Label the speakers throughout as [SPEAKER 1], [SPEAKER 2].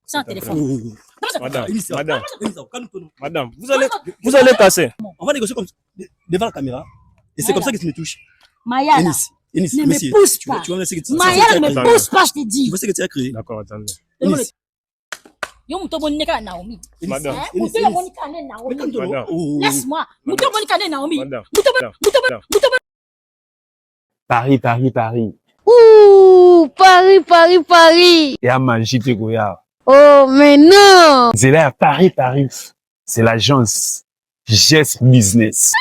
[SPEAKER 1] Sans téléphone.
[SPEAKER 2] Madame, vous allez casser.
[SPEAKER 3] On va négocier comme devant la caméra. Et c'est comme ça que tu me touches.
[SPEAKER 1] Maya, ne me pousse pas. Maya, ne me pousse pas, je te dis.
[SPEAKER 3] Tu vois ce que tu as créé.
[SPEAKER 2] D'accord, attendez.
[SPEAKER 1] Madame.
[SPEAKER 2] Madame.
[SPEAKER 1] Laisse-moi.
[SPEAKER 4] Paris, Paris, Paris.
[SPEAKER 5] Ouh, Paris, Paris, Paris.
[SPEAKER 4] Et à manger, tu goya.
[SPEAKER 5] Oh, mais non.
[SPEAKER 4] C'est là, Paris, Paris. C'est l'agence Gest Business.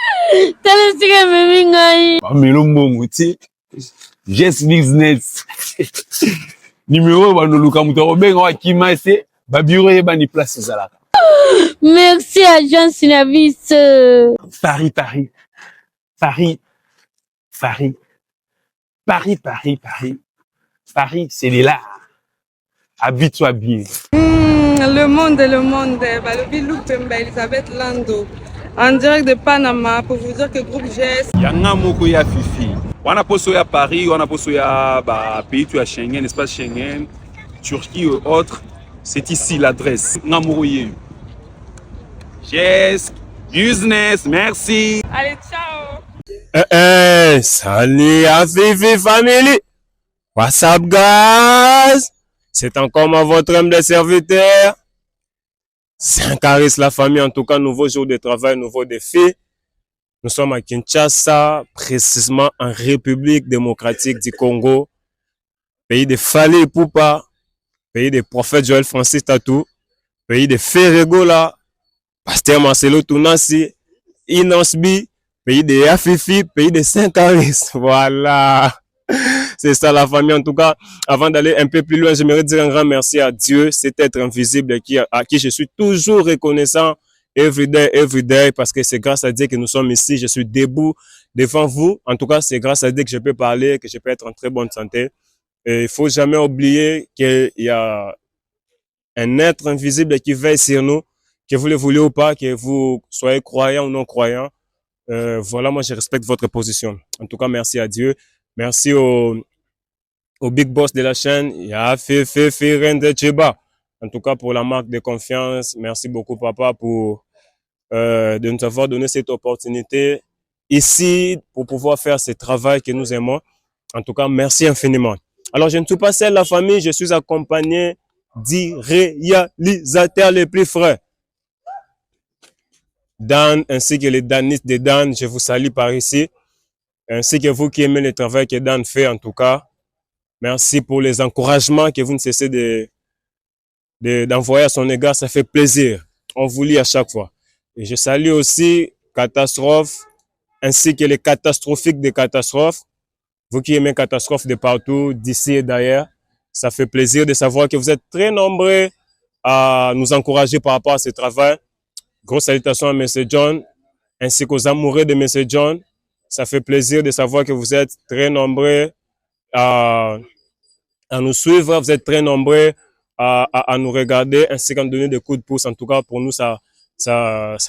[SPEAKER 5] T'as le secret, mais
[SPEAKER 4] Mais le bon, tu sais. Gest Business. Numéro, bah, nous, Luka, Mouto, ben, on va qui m'a essayé. Bah, bureau, et bah, ni place, ça là.
[SPEAKER 5] Merci, agence Synavis.
[SPEAKER 4] Paris, Paris. Paris. Paris. Paris, Paris, Paris. Paris, c'est là. Habite-toi bien.
[SPEAKER 6] Le monde. Bah, le Bilou Pemba, Elisabeth Lando. En direct de Panama pour vous dire que groupe GS.
[SPEAKER 7] Yanga moko ya Fifi. On a posé à Paris, on a posé à pays tu as Schengen, espace Schengen, Turquie ou autres. C'est ici l'adresse. Namourouye. GS Business, merci.
[SPEAKER 6] Allez, ciao.
[SPEAKER 2] Salut à Fifi Family. What's up, guys? C'est encore votre humble serviteur. Saint-Caris, la famille, en tout cas, nouveau jour de travail, nouveau défi. Nous sommes à Kinshasa, précisément en République démocratique du Congo, pays de Fali Ipupa, pays de prophète Joël Francis Tatou, pays de Ferregola, Pasteur Marcelo Tounassi, Inansbi, pays de Yafifi, pays de Saint-Caris. Voilà. C'est ça la famille. En tout cas, avant d'aller un peu plus loin, j'aimerais dire un grand merci à Dieu, cet être invisible à qui je suis toujours reconnaissant every day, parce que c'est grâce à Dieu que nous sommes ici. Je suis debout devant vous. En tout cas, c'est grâce à Dieu que je peux parler, que je peux être en très bonne santé. Et il faut jamais oublier qu'il y a un être invisible qui veille sur nous, que vous le voulez ou pas, que vous soyez croyant ou non croyant. Voilà, moi je respecte votre position. En tout cas, merci à Dieu. Merci au big boss de la chaîne, Rende Cheba. En tout cas, pour la marque de confiance. Merci beaucoup, papa, pour de nous avoir donné cette opportunité ici pour pouvoir faire ce travail que nous aimons. En tout cas, merci infiniment. Alors, je ne suis pas seul, la famille. Je suis accompagné du réalisateur les plus frais. Dan, ainsi que les danistes de Dan, je vous salue par ici. Ainsi que vous qui aimez le travail que Dan fait, en tout cas. Merci pour les encouragements que vous ne cessez d'envoyer à son égard. Ça fait plaisir. On vous lit à chaque fois. Et je salue aussi Catastrophe, ainsi que les catastrophiques des catastrophes. Vous qui aimez Catastrophe de partout, d'ici et d'ailleurs. Ça fait plaisir de savoir que vous êtes très nombreux à nous encourager par rapport à ce travail. Grosse salutations à M. John, ainsi qu'aux amoureux de M. John. Ça fait plaisir de savoir que vous êtes très nombreux à nous suivre, vous êtes très nombreux à nous regarder, ainsi qu'à nous donner des coups de pouce. En tout cas, pour nous, ça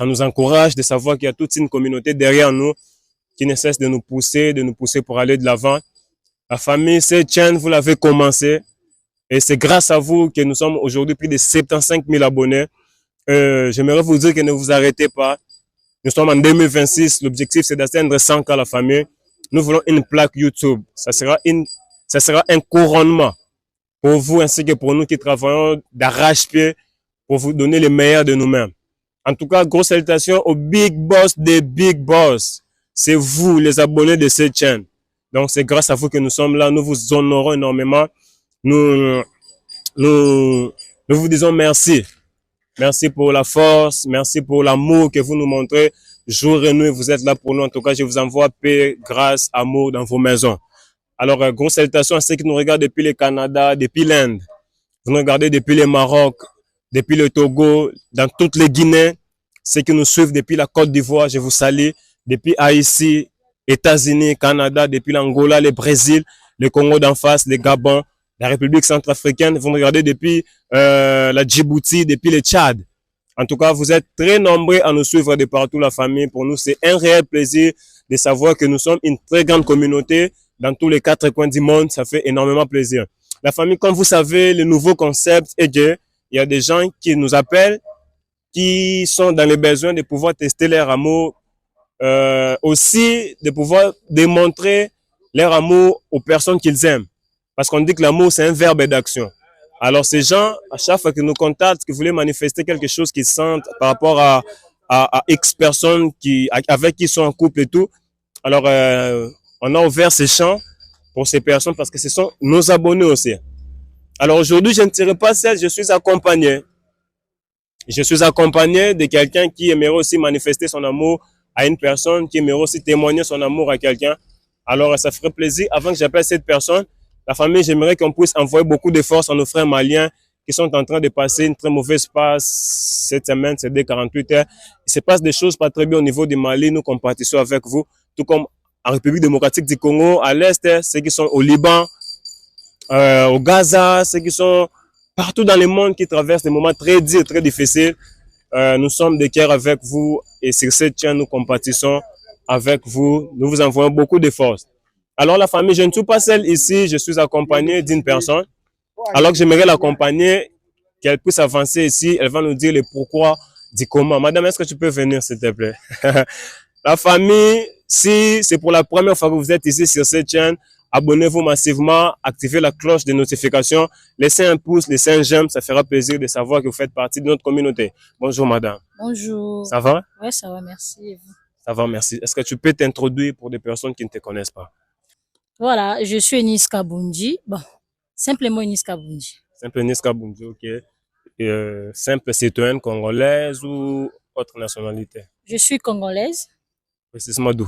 [SPEAKER 2] nous encourage de savoir qu'il y a toute une communauté derrière nous qui ne cesse de nous pousser pour aller de l'avant. La famille, cette chaîne, vous l'avez commencé et c'est grâce à vous que nous sommes aujourd'hui plus de 75 000 abonnés. J'aimerais vous dire que ne vous arrêtez pas. Nous sommes en 2026. L'objectif, c'est d'atteindre 100K la famille. Nous voulons une plaque YouTube. Ça sera un couronnement pour vous ainsi que pour nous qui travaillons d'arrache-pied pour vous donner le meilleur de nous-mêmes. En tout cas, grosse salutation au big boss des big boss. C'est vous, les abonnés de cette chaîne. Donc, c'est grâce à vous que nous sommes là. Nous vous honorons énormément. Nous vous disons merci. Merci pour la force, merci pour l'amour que vous nous montrez. Jour et nuit, vous êtes là pour nous. En tout cas, je vous envoie paix, grâce, amour dans vos maisons. Alors, grosse salutation à ceux qui nous regardent depuis le Canada, depuis l'Inde. Vous nous regardez depuis le Maroc, depuis le Togo, dans toutes les Guinées. Ceux qui nous suivent depuis la Côte d'Ivoire, je vous salue. Depuis Haïti, États-Unis, Canada, depuis l'Angola, le Brésil, le Congo d'en face, le Gabon, la République centrafricaine. Vous nous regardez depuis la Djibouti, depuis le Tchad. En tout cas, vous êtes très nombreux à nous suivre de partout, la famille. Pour nous, c'est un réel plaisir de savoir que nous sommes une très grande communauté dans tous les 4 coins du monde. Ça fait énormément plaisir. La famille, comme vous savez, le nouveau concept est que il y a des gens qui nous appellent, qui sont dans les besoins de pouvoir tester leur amour, aussi de pouvoir démontrer leur amour aux personnes qu'ils aiment. Parce qu'on dit que l'amour, c'est un verbe d'action. Alors, ces gens, à chaque fois qu'ils nous contactent, qu'ils voulaient manifester quelque chose qu'ils sentent par rapport à X personnes avec qui ils sont en couple et tout, alors on a ouvert ces champs pour ces personnes parce que ce sont nos abonnés aussi. Alors, aujourd'hui, je ne dirai pas seul, je suis accompagné. Je suis accompagné de quelqu'un qui aimerait aussi manifester son amour à une personne, qui aimerait aussi témoigner son amour à quelqu'un. Alors, ça ferait plaisir, avant que j'appelle cette personne, la famille, j'aimerais qu'on puisse envoyer beaucoup de force à nos frères maliens qui sont en train de passer une très mauvaise passe cette semaine, c'est des 48 heures. Il se passe des choses pas très bien au niveau du Mali, nous compatissons avec vous, tout comme en République démocratique du Congo, à l'Est, ceux qui sont au Liban, au Gaza, ceux qui sont partout dans le monde qui traversent des moments très durs, très difficiles. Nous sommes de cœur avec vous et sur cette chaîne, nous compatissons avec vous. Nous vous envoyons beaucoup de force. Alors la famille, je ne suis pas seul ici, je suis accompagné d'une personne. Alors que j'aimerais l'accompagner, qu'elle puisse avancer ici, elle va nous dire le pourquoi du comment. Madame, est-ce que tu peux venir s'il te plaît? La famille, si c'est pour la première fois que vous êtes ici sur cette chaîne, abonnez-vous massivement, activez la cloche de notification, laissez un pouce, laissez un j'aime, ça fera plaisir de savoir que vous faites partie de notre communauté. Bonjour madame.
[SPEAKER 8] Bonjour.
[SPEAKER 2] Ça va?
[SPEAKER 8] Oui, ça va, merci. Et vous?
[SPEAKER 2] Ça va, merci. Est-ce que tu peux t'introduire pour des personnes qui ne te connaissent pas?
[SPEAKER 8] Voilà, je suis Eunice Kabundi. Bon, simplement Eunice Kabundi.
[SPEAKER 2] Simple Eunice Kabundi, ok. Simple citoyenne congolaise ou autre nationalité?
[SPEAKER 8] Je suis congolaise.
[SPEAKER 2] Précisément d'où?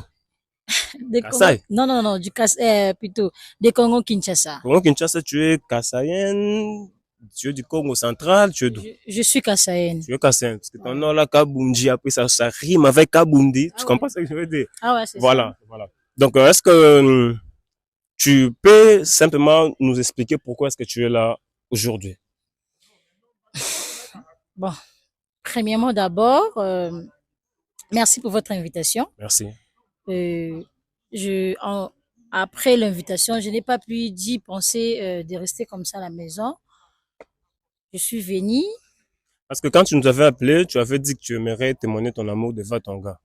[SPEAKER 8] Kassai? Non, plutôt de Congo-Kinshasa.
[SPEAKER 2] Congo-Kinshasa, tu es kassaïenne, tu es du Congo central, tu es d'où?
[SPEAKER 8] Je suis kassaïenne.
[SPEAKER 2] Tu es kassaïenne, parce que ton nom là, Kabundi, après ça rime avec Kabundi, tu comprends ce que je veux dire?
[SPEAKER 8] Ah ouais, c'est
[SPEAKER 2] voilà, ça. Voilà. Donc, est-ce que tu peux simplement nous expliquer pourquoi est-ce que tu es là aujourd'hui?
[SPEAKER 8] Bon, premièrement d'abord, merci pour votre invitation.
[SPEAKER 2] Merci.
[SPEAKER 8] Après l'invitation, je n'ai pas pu d'y penser de rester comme ça à la maison. Je suis venue.
[SPEAKER 2] Parce que quand tu nous avais appelé, tu avais dit que tu aimerais témoigner ton amour devant ton gars.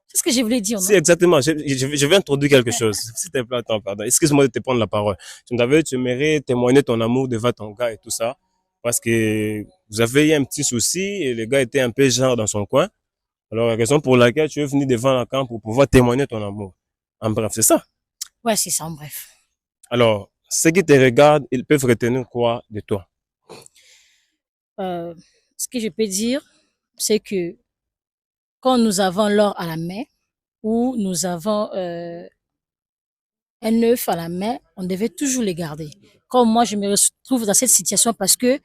[SPEAKER 8] C'est ce que je voulais dire, non?
[SPEAKER 2] Si, exactement. Je vais introduire quelque chose. S'il te plaît, attends, pardon. Excuse-moi de te prendre la parole. Tu aimerais témoigner ton amour devant ton gars et tout ça. Parce que vous avez eu un petit souci et le gars était un peu genre dans son coin. Alors, la raison pour laquelle tu es venu devant la camp pour pouvoir témoigner ton amour. En bref, c'est ça?
[SPEAKER 8] Ouais, c'est ça, en bref.
[SPEAKER 2] Alors, ceux qui te regardent, ils peuvent retenir quoi de toi?
[SPEAKER 8] Ce que je peux dire, c'est que quand nous avons l'or à la main ou nous avons un œuf à la main, on devait toujours les garder. Comme moi, je me retrouve dans cette situation parce que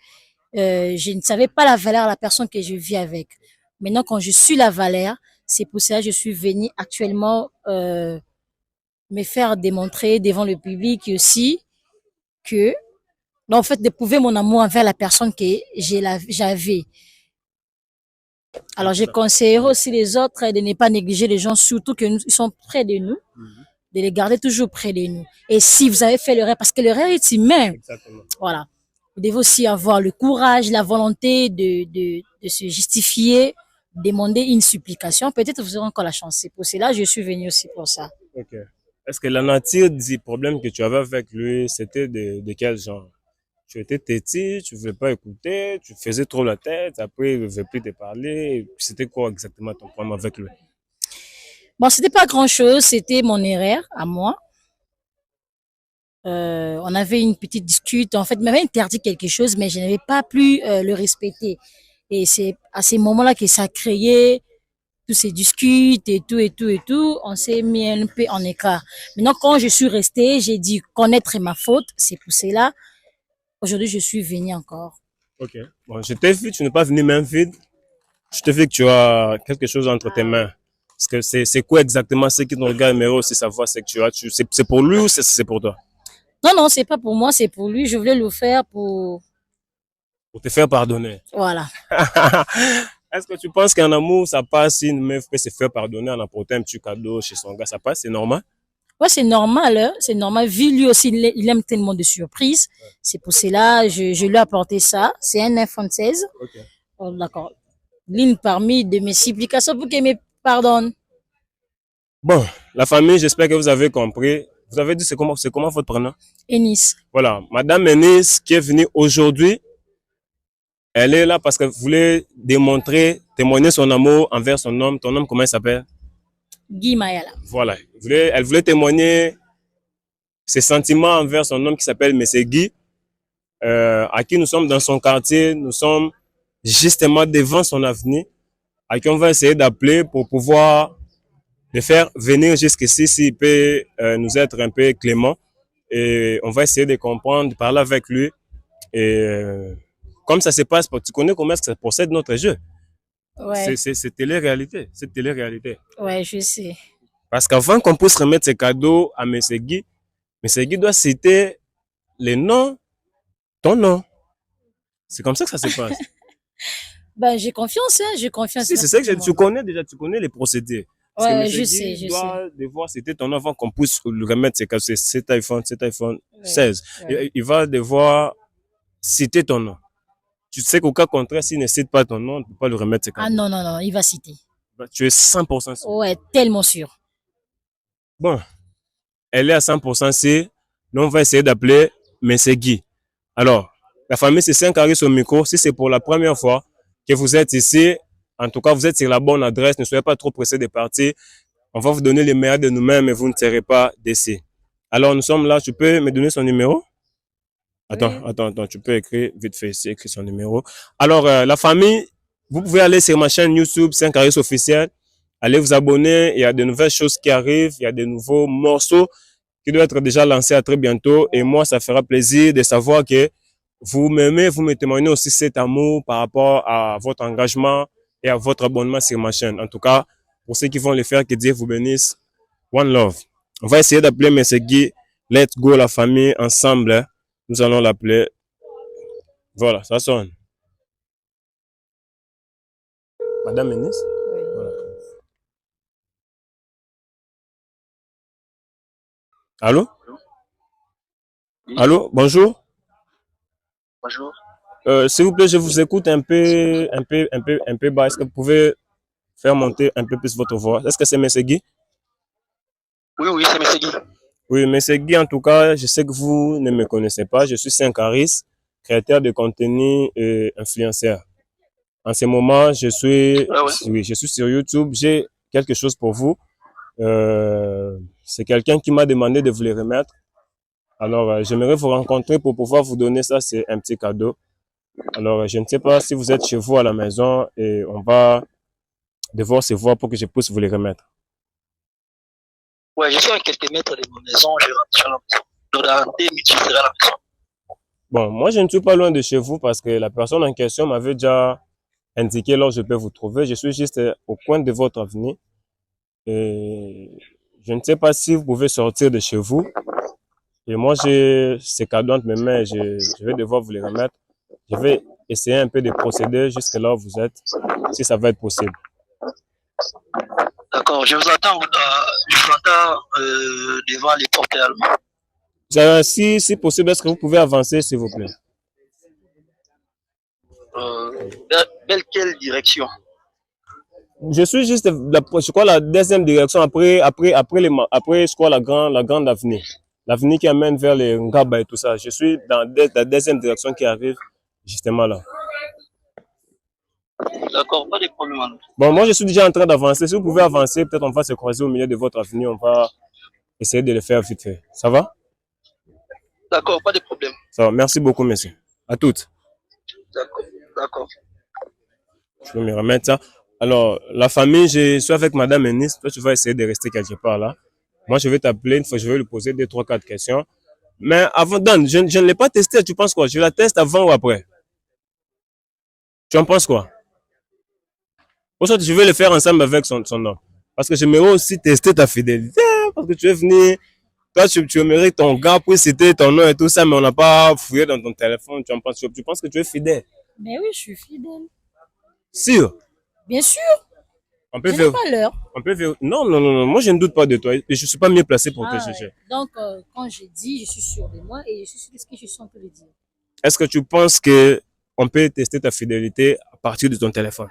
[SPEAKER 8] je ne savais pas la valeur de la personne que je vis avec. Maintenant, quand je suis la valeur, c'est pour ça que je suis venue actuellement me faire démontrer devant le public aussi que, en fait, de prouver mon amour envers la personne que j'avais. Alors, je conseillerais aussi les autres de ne pas négliger les gens, surtout qu'ils sont près de nous, de les garder toujours près de nous. Et si vous avez fait l'erreur, parce que l'erreur est humain, voilà, vous devez aussi avoir le courage, la volonté de se justifier, demander une supplication. Peut-être vous aurez encore la chance. C'est pour cela que je suis venue aussi pour ça.
[SPEAKER 2] Ok. Est-ce que la nature du problème que tu avais avec lui, c'était de quel genre? Tu étais têtu, tu ne voulais pas écouter, tu faisais trop la tête, après il ne veut plus te parler. C'était quoi exactement ton problème avec lui?
[SPEAKER 8] Bon, c'était pas grand-chose, c'était mon erreur à moi. On avait une petite dispute. En fait, il m'avait interdit quelque chose, mais je n'avais pas pu le respecter. Et c'est à ces moments-là que ça a créé tous ces disputes et tout. On s'est mis un peu en écart. Maintenant, quand je suis restée, j'ai dit connaître ma faute. C'est pour cela. Aujourd'hui, je suis venue encore.
[SPEAKER 2] Ok. Bon, je t'ai vu, tu n'es pas venu main vide. Je t'ai vu que tu as quelque chose entre tes mains. Parce que c'est quoi exactement ce que ton gars aimerait aussi savoir, c'est que tu as. C'est pour lui ou c'est pour toi?
[SPEAKER 8] Non, c'est pas pour moi, c'est pour lui. Je voulais le faire pour
[SPEAKER 2] te faire pardonner.
[SPEAKER 8] Voilà.
[SPEAKER 2] Est-ce que tu penses qu'en amour, ça passe si une meuf peut se faire pardonner en apportant un petit cadeau chez son gars? Ça passe, c'est normal?
[SPEAKER 8] Ouais, c'est normal, hein? C'est normal. Vu lui aussi, il aime tellement de surprises. C'est pour cela, je lui ai apporté ça. C'est un iPhone 16.
[SPEAKER 2] Ok.
[SPEAKER 8] Oh, d'accord. L'une parmi de mes supplications pour qu'il me pardonne.
[SPEAKER 2] Bon, la famille, j'espère que vous avez compris. Vous avez dit c'est comment votre prénom?
[SPEAKER 8] Ennis.
[SPEAKER 2] Voilà, Madame Ennis qui est venue aujourd'hui, elle est là parce qu'elle voulait démontrer, témoigner son amour envers son homme. Ton homme, comment il s'appelle?
[SPEAKER 8] Guy Mayala.
[SPEAKER 2] Voilà, elle voulait témoigner ses sentiments envers son homme qui s'appelle M. Guy, à qui nous sommes dans son quartier, nous sommes justement devant son avenir, à qui on va essayer d'appeler pour pouvoir le faire venir jusqu'ici s'il peut nous être un peu clément. Et on va essayer de comprendre, de parler avec lui. Et comme ça se passe, tu connais comment est-ce que ça procède notre jeu.
[SPEAKER 8] Ouais.
[SPEAKER 2] C'est télé-réalité. C'est télé-réalité.
[SPEAKER 8] Ouais, je sais.
[SPEAKER 2] Parce qu'avant qu'on puisse remettre ces cadeaux à M. Guy doit citer les noms, ton nom. C'est comme ça que ça se passe.
[SPEAKER 8] Ben, j'ai confiance, hein, j'ai confiance.
[SPEAKER 2] Si, c'est ça que tu connais déjà, tu connais les procédés. Parce
[SPEAKER 8] Ouais,
[SPEAKER 2] que
[SPEAKER 8] je sais,
[SPEAKER 2] Guy doit devoir citer ton nom avant qu'on puisse lui remettre cet iPhone 16.
[SPEAKER 8] Ouais.
[SPEAKER 2] Il va devoir citer ton nom. Tu sais qu'au cas contraire, s'il ne cite pas ton nom, on ne peut pas lui remettre ses cadeaux.
[SPEAKER 8] Ah non, non, non, il va citer.
[SPEAKER 2] Tu es 100% sûr.
[SPEAKER 8] Ouais, tellement sûr.
[SPEAKER 2] Bon, elle est à 100% sûre. Nous, on va essayer d'appeler M. Guy. Alors, la famille, c'est Saint-Caris au micro. Si c'est pour la première fois que vous êtes ici, en tout cas, vous êtes sur la bonne adresse. Ne soyez pas trop pressés de partir. On va vous donner les meilleurs de nous-mêmes et vous ne serez pas déçus. Alors, nous sommes là. Tu peux me donner son numéro? Attends, tu peux écrire vite fait ici, écrire son numéro. Alors, la famille, vous pouvez aller sur ma chaîne YouTube, Saint-Caris officiel. Allez vous abonner. Il y a de nouvelles choses qui arrivent. Il y a de nouveaux morceaux qui doivent être déjà lancés à très bientôt. Et moi, ça fera plaisir de savoir que vous m'aimez, vous me témoignez aussi cet amour par rapport à votre engagement et à votre abonnement sur ma chaîne. En tout cas, pour ceux qui vont le faire, que Dieu vous bénisse. One love. On va essayer d'appeler M. Guy. Let's go, la famille, ensemble. Nous allons l'appeler. Voilà, ça sonne. Madame Ménis?
[SPEAKER 8] Oui.
[SPEAKER 2] Voilà. Allô? Oui. Allô, bonjour.
[SPEAKER 9] Bonjour.
[SPEAKER 2] S'il vous plaît, je vous écoute un peu bas. Est-ce que vous pouvez faire monter un peu plus votre voix? Est-ce que c'est M. Guy?
[SPEAKER 9] Oui, c'est M. Guy.
[SPEAKER 2] Oui, M. Guy, en tout cas, je sais que vous ne me connaissez pas. Je suis Saint-Caris, créateur de contenu et influenceur. En ce moment, je suis sur YouTube. J'ai quelque chose pour vous. C'est quelqu'un qui m'a demandé de vous les remettre. Alors, j'aimerais vous rencontrer pour pouvoir vous donner ça. C'est un petit cadeau. Alors, je ne sais pas si vous êtes chez vous à la maison et on va devoir se voir pour que je puisse vous les remettre.
[SPEAKER 9] Ouais, je suis à quelques mètres de ma maison. Je rentre sur la maison. Dans 2 minutes, je serai à la maison.
[SPEAKER 2] Bon, moi, je ne suis pas loin de chez vous parce que la personne en question m'avait déjà indiqué là où je peux vous trouver. Je suis juste au coin de votre avenue. Et je ne sais pas si vous pouvez sortir de chez vous. Et moi, j'ai ces cadeaux entre mes mains et je vais devoir vous les remettre. Je vais essayer un peu de procéder jusque là où vous êtes, si ça va être possible.
[SPEAKER 9] D'accord, je vous attends devant les portes allemandes.
[SPEAKER 2] Si possible, est-ce que vous pouvez avancer, s'il vous plaît?
[SPEAKER 9] Vers quelle direction?
[SPEAKER 2] Je suis juste, je crois, la deuxième direction après, je crois, la grande avenue. L'avenue qui amène vers les Ngaba et tout ça. Je suis dans la deuxième direction qui arrive justement là.
[SPEAKER 9] D'accord, pas de problème.
[SPEAKER 2] Bon, moi, je suis déjà en train d'avancer. Si vous pouvez avancer, peut-être on va se croiser au milieu de votre avenue. On va essayer de le faire vite fait. Ça va?
[SPEAKER 9] D'accord, pas de problème.
[SPEAKER 2] Ça va. Merci beaucoup, monsieur. À toutes.
[SPEAKER 9] D'accord.
[SPEAKER 2] Je vais me remettre ça. Alors, la famille, je suis avec Madame Ennis. Toi, tu vas essayer de rester quelque part là. Moi, je vais t'appeler une fois, je vais lui poser 2, 3, 4 questions. Mais avant, Dan, je ne l'ai pas testé. Tu penses quoi? Je la teste avant ou après? Tu en penses quoi? Pour ça, je vais le faire ensemble avec son homme. Parce que j'aimerais aussi tester ta fidélité. Parce que tu es venu, toi, tu aimerais ton gars pour citer ton nom et tout ça, mais on n'a pas fouillé dans ton téléphone. Tu penses que tu es fidèle?
[SPEAKER 8] Mais oui, je suis fidèle.
[SPEAKER 2] Sûr?
[SPEAKER 8] Bien sûr.
[SPEAKER 2] On peut
[SPEAKER 8] Je n'ai pas l'heure.
[SPEAKER 2] Non, non, non, non, moi je ne doute pas de toi. Et je ne suis pas mieux placé pour te juger.
[SPEAKER 8] Ouais. Donc, quand je dis, je suis sûr de moi et je suis sûr de ce que je suis en train de dire.
[SPEAKER 2] Est-ce que tu penses que on peut tester ta fidélité à partir de ton téléphone?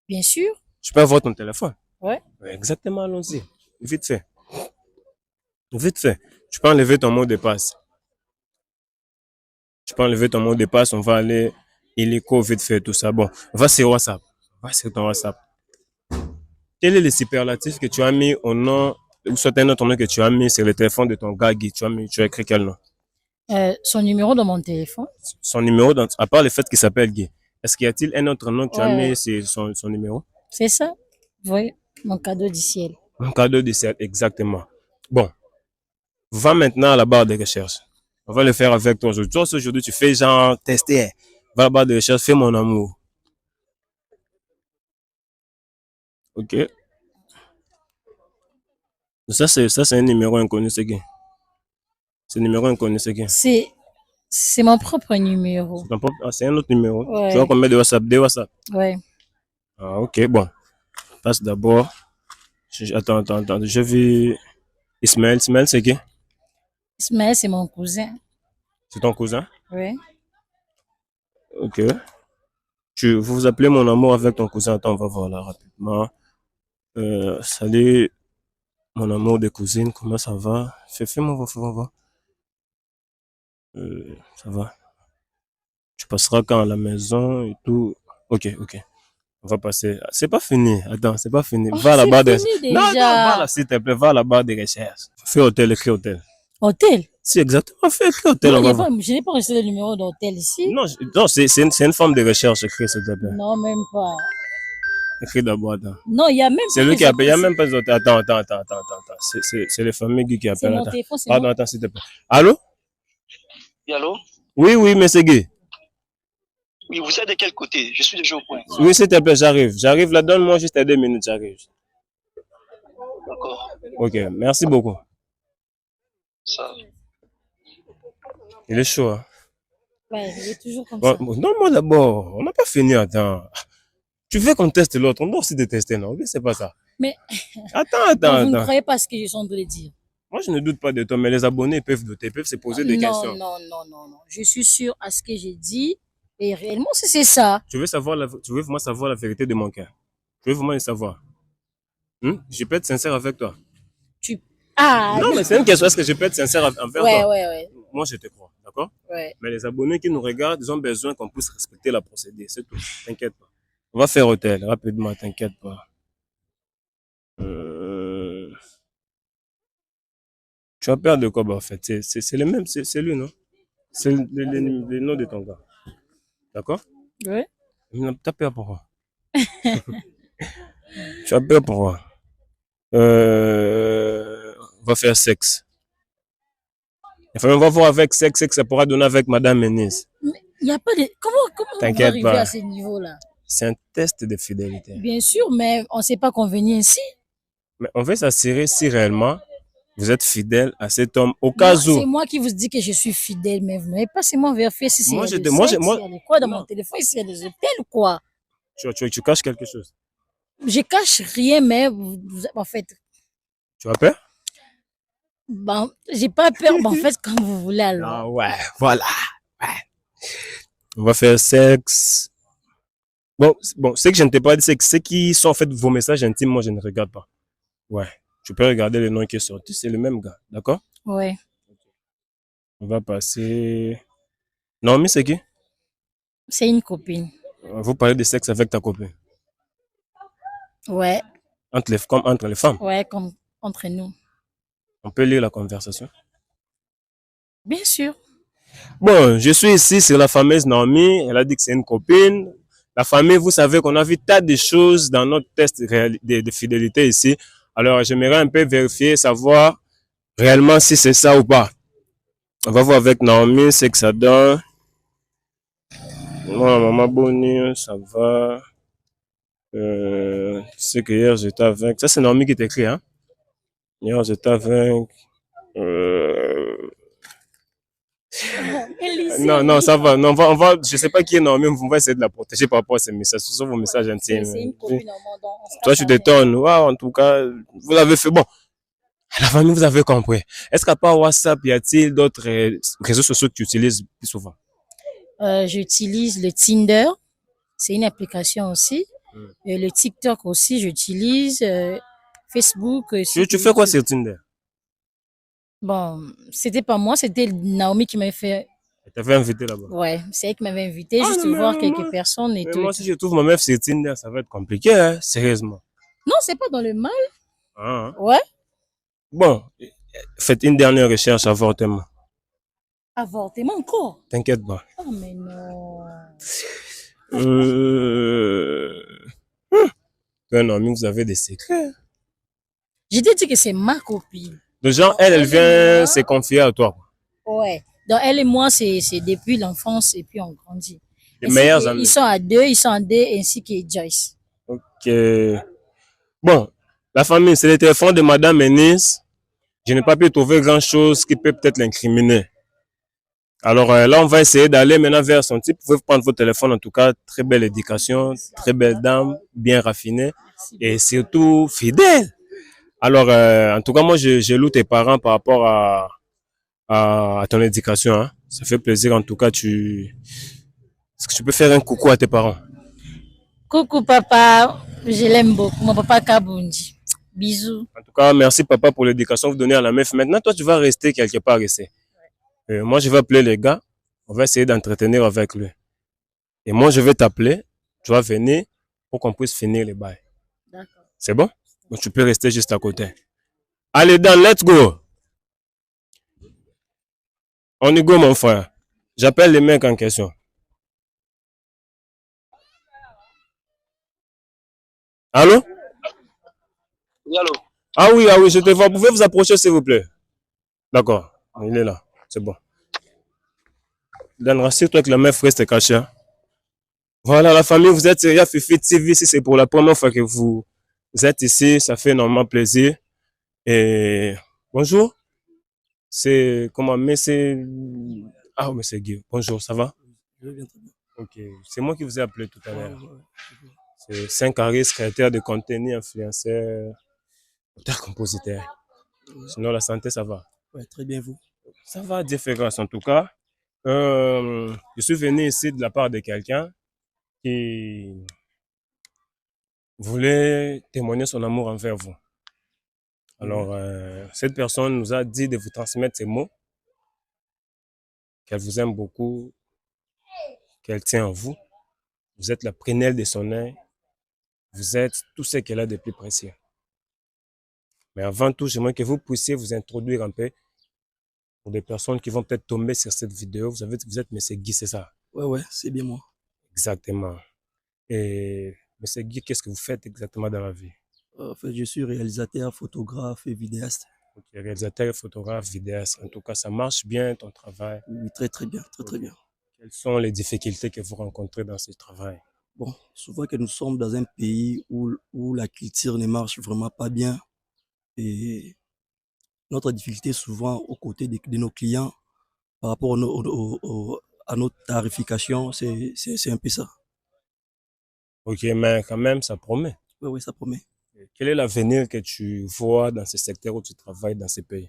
[SPEAKER 8] Bien sûr.
[SPEAKER 2] Tu peux avoir ton téléphone?
[SPEAKER 8] Ouais.
[SPEAKER 2] Exactement, allons-y. Vite fait. Vite fait. Tu peux enlever ton mot de passe. Tu peux enlever ton mot de passe, on va aller illico vite fait, tout ça. Bon, va sur WhatsApp. Va sur ton WhatsApp. Quel est le superlatif que tu as mis au nom, ou soit un autre nom que tu as mis sur le téléphone de ton gars Guy? Tu as écrit quel nom?
[SPEAKER 8] Son numéro dans mon téléphone.
[SPEAKER 2] Son numéro, à part le fait qu'il s'appelle Guy. Est-ce qu'il y a-t-il un autre nom que tu as mis sur son numéro?
[SPEAKER 8] C'est ça. Oui, mon cadeau du ciel.
[SPEAKER 2] Mon cadeau du ciel, exactement. Bon, va maintenant à la barre de recherche. On va le faire avec toi aujourd'hui. Toi, aujourd'hui, tu fais genre tester. Va à la barre de recherche, fais mon amour. Ok. Ça, c'est un numéro inconnu, c'est qui? C'est un numéro inconnu, c'est qui?
[SPEAKER 8] C'est mon propre numéro.
[SPEAKER 2] C'est un autre numéro.
[SPEAKER 8] Ouais.
[SPEAKER 2] Tu vois combien de WhatsApp? Des WhatsApp?
[SPEAKER 8] Ouais.
[SPEAKER 2] Ah, ok, bon. Passe d'abord. Attends. Je vis Ismaël. Ismaël, c'est qui?
[SPEAKER 8] Ismaël, c'est mon cousin.
[SPEAKER 2] C'est ton cousin?
[SPEAKER 8] Oui.
[SPEAKER 2] Ok. Vous vous appelez mon amour avec ton cousin. Attends, on va voir là rapidement. Salut, mon amour de cousine, comment ça va? Fais-moi voir. Ça va. Tu passeras quand à la maison et tout. Ok. On va passer. C'est pas fini. Attends, c'est pas fini. Va à la barre de recherche. Non, va là, s'il te plaît. Va à la barre de recherche. Fais hôtel, écris hôtel.
[SPEAKER 8] Hôtel?
[SPEAKER 2] Si, exactement. Fais écris hôtel.
[SPEAKER 8] Non, je n'ai pas reçu le numéro d'hôtel ici.
[SPEAKER 2] Non, c'est une forme de recherche. Écris, s'il te plaît.
[SPEAKER 8] Non, même pas.
[SPEAKER 2] Écris d'abord, attends.
[SPEAKER 8] Non, il n'y a même
[SPEAKER 2] pas. C'est lui qui appelle. Il n'y a même pas d'hôtel. Attends. C'est le fameux Guy qui appelle.
[SPEAKER 8] Mon téléphone, c'est
[SPEAKER 2] Pardon, attends, s'il te plaît. Allô?
[SPEAKER 9] Oui, allô?
[SPEAKER 2] Oui, monsieur Guy.
[SPEAKER 9] Oui, vous êtes de quel côté? Je suis déjà au point.
[SPEAKER 2] Oui, s'il te plaît, j'arrive. J'arrive là, donne-moi juste 2 minutes, j'arrive.
[SPEAKER 9] D'accord.
[SPEAKER 2] Ok, merci beaucoup.
[SPEAKER 9] Ça.
[SPEAKER 2] Il est chaud, hein?
[SPEAKER 8] Ouais, il est toujours comme ça.
[SPEAKER 2] Non, moi d'abord, on n'a pas fini, attends. Tu veux qu'on teste l'autre, on doit aussi détester, non? C'est pas ça.
[SPEAKER 8] Mais.
[SPEAKER 2] Attends.
[SPEAKER 8] Vous ne croyez pas ce que je suis en train de dire?
[SPEAKER 2] Moi, je ne doute pas de toi, mais les abonnés peuvent douter, peuvent se poser des questions.
[SPEAKER 8] Non. Je suis sûre à ce que j'ai dit. Et réellement, c'est ça.
[SPEAKER 2] Tu veux vraiment savoir la vérité de mon cœur? Tu veux vraiment le savoir? Je peux être sincère avec toi. Non, mais c'est une question. Est-ce que je peux être sincère envers toi?
[SPEAKER 8] Ouais.
[SPEAKER 2] Moi, je te crois, d'accord?
[SPEAKER 8] Ouais.
[SPEAKER 2] Mais les abonnés qui nous regardent, ils ont besoin qu'on puisse respecter la procédure, c'est tout. T'inquiète pas. On va faire hôtel, rapidement, t'inquiète pas. Tu as peur de quoi, en fait? C'est le même, c'est lui, non? C'est le nom de ton gars. D'accord?
[SPEAKER 8] Ouais.
[SPEAKER 2] Tu as peur pourquoi? Tu as peur pourquoi? On va faire sexe. Enfin, on va voir avec sexe, ça pourra donner avec Madame Ménez.
[SPEAKER 8] Mais il n'y a pas de... Comment vous arrivez à ce niveau-là?
[SPEAKER 2] C'est un test de fidélité.
[SPEAKER 8] Bien sûr, mais on ne s'est pas convenu ainsi.
[SPEAKER 2] Mais on veut s'assurer si réellement vous êtes fidèle à cet homme au cas où.
[SPEAKER 8] C'est moi qui vous dis que je suis fidèle, mais vous n'avez pas seulement vérifié si c'est
[SPEAKER 2] moi,
[SPEAKER 8] quoi dans mon téléphone, s'il y a des hôtels ou quoi.
[SPEAKER 2] Tu caches quelque chose?
[SPEAKER 8] Je cache rien, mais en fait...
[SPEAKER 2] Tu as peur?
[SPEAKER 8] Bon, j'ai pas peur, mais en fait, comme vous voulez alors.
[SPEAKER 2] Ah ouais, voilà. Ouais. On va faire sexe. Bon, ce que je ne t'ai pas dit, c'est que ceux qui sont en fait vos messages intimes, moi je ne regarde pas. Ouais. Tu peux regarder le nom qui est sorti, c'est le même gars, d'accord?
[SPEAKER 8] Ouais.
[SPEAKER 2] On va passer. Naomi, c'est qui?
[SPEAKER 8] C'est une copine.
[SPEAKER 2] Vous parlez de sexe avec ta copine?
[SPEAKER 8] Ouais.
[SPEAKER 2] Comme entre les femmes?
[SPEAKER 8] Ouais, comme entre nous.
[SPEAKER 2] On peut lire la conversation?
[SPEAKER 8] Bien sûr.
[SPEAKER 2] Bon, je suis ici sur la fameuse Naomi. Elle a dit que c'est une copine. La famille, vous savez qu'on a vu tas de choses dans notre test de fidélité ici. Alors, j'aimerais un peu vérifier, savoir réellement si c'est ça ou pas. On va voir avec Naomi ce que ça donne. Moi, maman Bonnie, ça va. C'est que hier, j'étais avec... Ça, c'est Naomi qui t'écrit, hein? Hier, j'étais avec... Non, ça va. Non, je sais pas qui est Naomi, on va essayer de la protéger par rapport à ces messages. Ce sont vos messages intimes.
[SPEAKER 8] C'est une copine normande.
[SPEAKER 2] Toi, tu détonnes. En tout cas, vous avez fait bon. La famille, vous avez compris. Est-ce qu'à part WhatsApp, y a-t-il d'autres réseaux sociaux que tu utilises plus souvent?
[SPEAKER 8] J'utilise le Tinder. C'est une application aussi. Et le TikTok aussi, j'utilise. Facebook.
[SPEAKER 2] Tu fais quoi sur Tinder?
[SPEAKER 8] Bon, c'était pas moi, c'était Naomi qui m'avait fait.
[SPEAKER 2] Elle t'avait invité là-bas?
[SPEAKER 8] Ouais, c'est elle qui m'avait invité, juste voir quelques personnes et tout.
[SPEAKER 2] Moi, si je trouve ma meuf sur Tinder, ça va être compliqué, hein, sérieusement.
[SPEAKER 8] Non, c'est pas dans le mal.
[SPEAKER 2] Ah, hein.
[SPEAKER 8] Ouais.
[SPEAKER 2] Bon, faites une dernière recherche, avortement.
[SPEAKER 8] Avortement encore?
[SPEAKER 2] T'inquiète pas.
[SPEAKER 8] Oh, mais non.
[SPEAKER 2] Non, vous avez des secrets.
[SPEAKER 8] Je t'ai dit que c'est ma copine.
[SPEAKER 2] De genre, elle vient se confier à toi.
[SPEAKER 8] Ouais. Donc, elle et moi, c'est depuis l'enfance et puis on grandit.
[SPEAKER 2] Les meilleurs amis.
[SPEAKER 8] Ils sont à deux, ainsi que Joyce.
[SPEAKER 2] Ok. Bon, la famille, c'est le téléphone de Madame Ennis. Je n'ai pas pu trouver grand-chose qui peut peut-être l'incriminer. Alors là, on va essayer d'aller maintenant vers son type. Vous pouvez prendre votre téléphone, en tout cas, très belle éducation, très belle dame, bien raffinée et surtout fidèle. Alors, en tout cas, moi, je loue tes parents par rapport à ton éducation. Hein. Ça fait plaisir, en tout cas, est-ce que tu peux faire un coucou à tes parents?
[SPEAKER 8] Coucou papa, je l'aime beaucoup. Mon papa Kabundi. Bisous.
[SPEAKER 2] En tout cas, merci papa pour l'éducation que vous donnez à la meuf. Maintenant, toi, tu vas rester quelque part ici. Moi, je vais appeler les gars. On va essayer d'entretenir avec lui. Et moi, je vais t'appeler. Tu vas venir pour qu'on puisse finir les bails.
[SPEAKER 8] D'accord.
[SPEAKER 2] C'est bon? Donc, tu peux rester juste à côté. Allez, Dan, let's go. On y go, mon frère. J'appelle les mecs en question. Allô?
[SPEAKER 9] Oui, allô?
[SPEAKER 2] Ah oui, je te vois. Vous pouvez vous approcher, s'il vous plaît? D'accord. Il est là. C'est bon. Dan, rassure-toi que la meuf reste cachée. Hein? Voilà, la famille, vous êtes sur Fifi TV. Si c'est pour la première fois que vous êtes ici, ça fait énormément plaisir. Et bonjour. C'est comment? Mais c'est. Ah, mais c'est Guy. Bonjour, ça va?
[SPEAKER 3] Je viens très bien.
[SPEAKER 2] Ok. C'est moi qui vous ai appelé tout à l'heure. C'est Saint-Caris, créateur de contenu, influenceur, auteur-compositeur. Sinon, la santé, ça va?
[SPEAKER 3] Ouais, très bien, vous.
[SPEAKER 2] Ça va, Dieu fait grâce en tout cas. Je suis venu ici de la part de quelqu'un qui voulait témoigner son amour envers vous. Alors, cette personne nous a dit de vous transmettre ces mots, qu'elle vous aime beaucoup, qu'elle tient en vous. Vous êtes la prunelle de son œil. Vous êtes tout ce qu'elle a de plus précieux. Mais avant tout, j'aimerais que vous puissiez vous introduire un peu pour des personnes qui vont peut-être tomber sur cette vidéo. Vous êtes M. Guy, c'est ça?
[SPEAKER 3] Ouais, c'est bien moi.
[SPEAKER 2] Exactement. Et M. Guy, qu'est-ce que vous faites exactement dans la vie?
[SPEAKER 3] En fait, je suis réalisateur, photographe et vidéaste.
[SPEAKER 2] Ok, réalisateur, photographe, vidéaste. En tout cas, ça marche bien ton travail.
[SPEAKER 3] Oui, très bien, très bien.
[SPEAKER 2] Quelles sont les difficultés que vous rencontrez dans ce travail?
[SPEAKER 3] Bon, souvent que nous sommes dans un pays où la culture ne marche vraiment pas bien et notre difficulté souvent aux côtés de nos clients par rapport à notre tarification, c'est un peu ça.
[SPEAKER 2] Ok, mais quand même, ça promet.
[SPEAKER 3] Oui, ça promet.
[SPEAKER 2] Quel est l'avenir que tu vois dans ce secteur où tu travailles dans ce pays?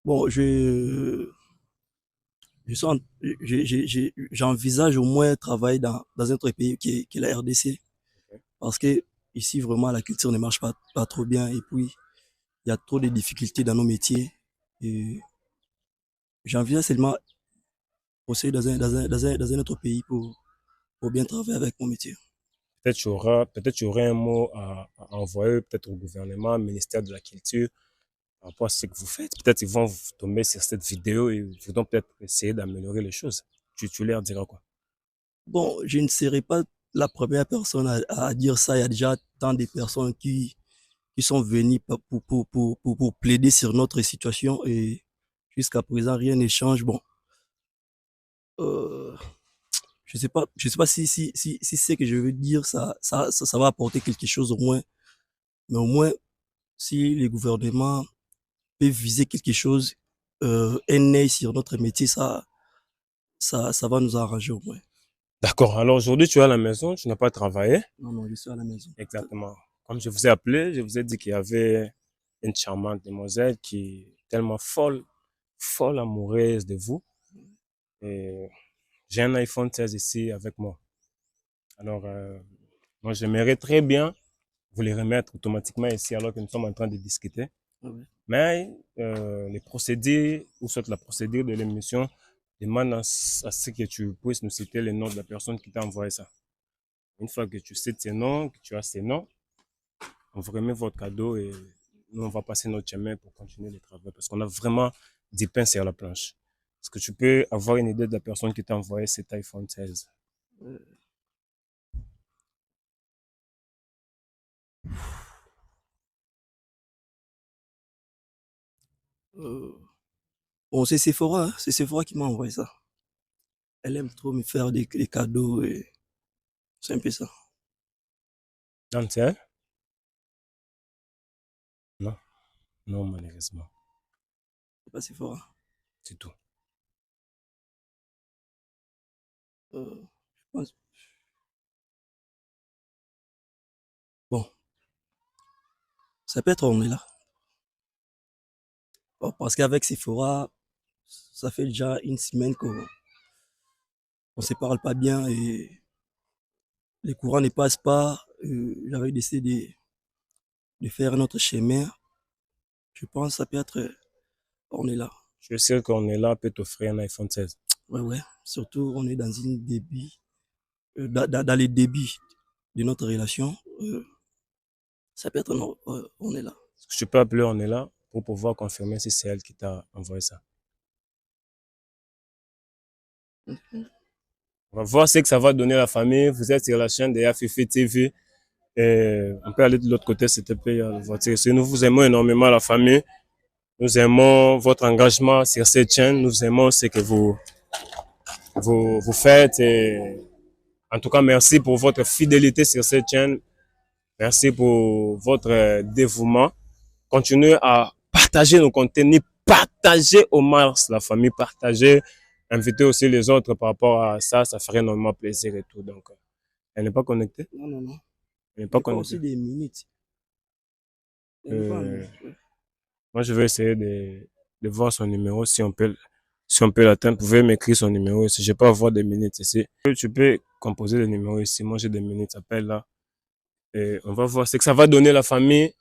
[SPEAKER 3] Bon, j'envisage au moins travailler dans un autre pays qui est la RDC. Parce que ici, vraiment, la culture ne marche pas trop bien. Et puis, il y a trop de difficultés dans nos métiers. Et j'envisage seulement bosser dans un autre pays pour bien travailler avec mon métier.
[SPEAKER 2] Peut-être tu aurais un mot à envoyer peut-être au gouvernement, au ministère de la Culture, par rapport à ce que vous faites. Peut-être ils vont vous tomber sur cette vidéo et ils vont peut-être essayer d'améliorer les choses. Tu leur diras quoi?
[SPEAKER 3] Bon, je ne serai pas la première personne à dire ça. Il y a déjà tant de personnes qui sont venues pour plaider sur notre situation et jusqu'à présent, rien ne change. Bon, je sais pas si ce que je veux dire, ça va apporter quelque chose au moins. Mais au moins, si les gouvernements peuvent viser quelque chose, un œil sur notre métier, ça ça va nous arranger au moins.
[SPEAKER 2] D'accord. Alors aujourd'hui, tu es à la maison, tu n'as pas travaillé.
[SPEAKER 3] Non, je suis à la maison.
[SPEAKER 2] Exactement. Comme je vous ai appelé, je vous ai dit qu'il y avait une charmante demoiselle qui est tellement folle amoureuse de vous. Et j'ai un iPhone 16 ici avec moi. Alors, moi, j'aimerais très bien vous les remettre automatiquement ici alors que nous sommes en train de discuter.
[SPEAKER 3] Ouais.
[SPEAKER 2] Mais les procédés, ou soit la procédure de l'émission, demande à ce que tu puisses nous citer les noms de la personne qui t'a envoyé ça. Une fois que tu cites ses noms, que tu as ses noms, on vous remet votre cadeau et nous, on va passer notre chemin pour continuer les travaux parce qu'on a vraiment du pain sur la planche. Est-ce que tu peux avoir une idée de la personne qui t'a envoyé cet iPhone 16?
[SPEAKER 3] Bon, c'est Sephora, hein. C'est Sephora qui m'a envoyé ça. Elle aime trop me faire des cadeaux et c'est un peu ça.
[SPEAKER 2] Non, c'est elle? Non, non, malheureusement.
[SPEAKER 3] C'est pas Sephora.
[SPEAKER 2] C'est tout.
[SPEAKER 3] Je pense. Bon, ça peut être on est là. Bon, parce qu'avec Sephora, ça fait déjà une semaine qu'on se parle pas bien et les courants ne passent pas. J'avais décidé de faire notre chemin. Je pense que ça peut être on est là.
[SPEAKER 2] Je suis sûr qu'on est là peut t'offrir un iPhone 16.
[SPEAKER 3] Ouais. Surtout, on est dans une débit, dans les débits de notre relation. Ça peut être non, on est là.
[SPEAKER 2] Est-ce que tu peux appeler on est là pour pouvoir confirmer si c'est elle qui t'a envoyé ça? On va voir ce que ça va donner à la famille. Vous êtes sur la chaîne de Afifi TV. Et on peut aller de l'autre côté, s'il te plaît, la voiture. Nous vous aimons énormément la famille. Nous aimons votre engagement sur cette chaîne. Nous aimons ce que vous faites. Et en tout cas, merci pour votre fidélité sur cette chaîne. Merci pour votre dévouement. Continuez à partager nos contenus. Partagez au max la famille. Partagez. Invitez aussi les autres par rapport à ça. Ça ferait énormément plaisir et tout. Donc, elle n'est pas connectée?
[SPEAKER 3] Non.
[SPEAKER 2] Elle n'est pas
[SPEAKER 3] Il
[SPEAKER 2] connectée.
[SPEAKER 3] aussi des minutes.
[SPEAKER 2] Moi, je vais essayer de voir son numéro, si on peut l'atteindre. Vous pouvez m'écrire son numéro ici. Je peux avoir des minutes ici. Tu peux composer le numéro ici. Moi, j'ai des minutes. Appelle là. Et on va voir ce que ça va donner à la famille.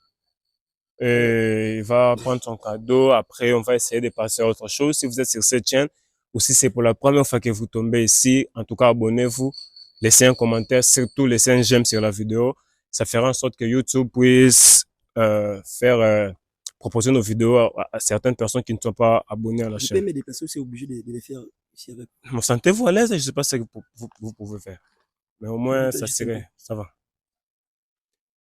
[SPEAKER 2] Et il va prendre son cadeau. Après, on va essayer de passer à autre chose. Si vous êtes sur cette chaîne ou si c'est pour la première fois que vous tombez ici, en tout cas, abonnez-vous. Laissez un commentaire, surtout laissez un j'aime sur la vidéo. Ça fera en sorte que YouTube puisse proposer nos vidéos à certaines personnes qui ne sont pas abonnées à la chaîne.
[SPEAKER 3] Je peux me déplacer aussi, obligé de les faire ici avec.
[SPEAKER 2] Sentez-vous à l'aise, je ne sais pas ce que vous pouvez faire. Mais au moins, ça serait, ça va.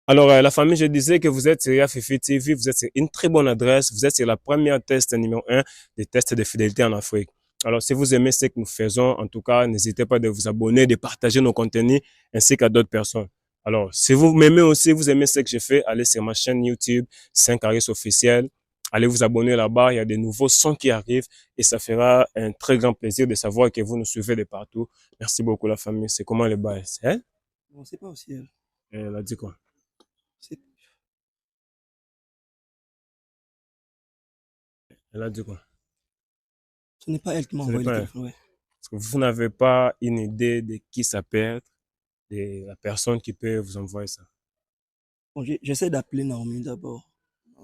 [SPEAKER 2] Alors, la famille, je disais que vous êtes sur Afifi TV, vous êtes sur une très bonne adresse, vous êtes sur la première test numéro 1 des tests de fidélité en Afrique. Alors, si vous aimez ce que nous faisons, en tout cas, n'hésitez pas de vous abonner, de partager nos contenus ainsi qu'à d'autres personnes. Alors, si vous m'aimez aussi, vous aimez ce que je fais, allez sur ma chaîne YouTube, 5 Caris officiel. Allez vous abonner là-bas, il y a des nouveaux sons qui arrivent et ça fera un très grand plaisir de savoir que vous nous suivez de partout. Merci beaucoup la famille. C'est comment les bails? C'est elle?
[SPEAKER 3] Non, c'est pas aussi elle.
[SPEAKER 2] Elle a dit quoi? Elle a dit quoi?
[SPEAKER 3] Ce n'est pas elle qui m'a envoyé le téléphone. Ouais.
[SPEAKER 2] Parce que vous n'avez pas une idée de qui ça peut être, de la personne qui peut vous envoyer ça.
[SPEAKER 3] Bon, j'essaie d'appeler Naomi d'abord.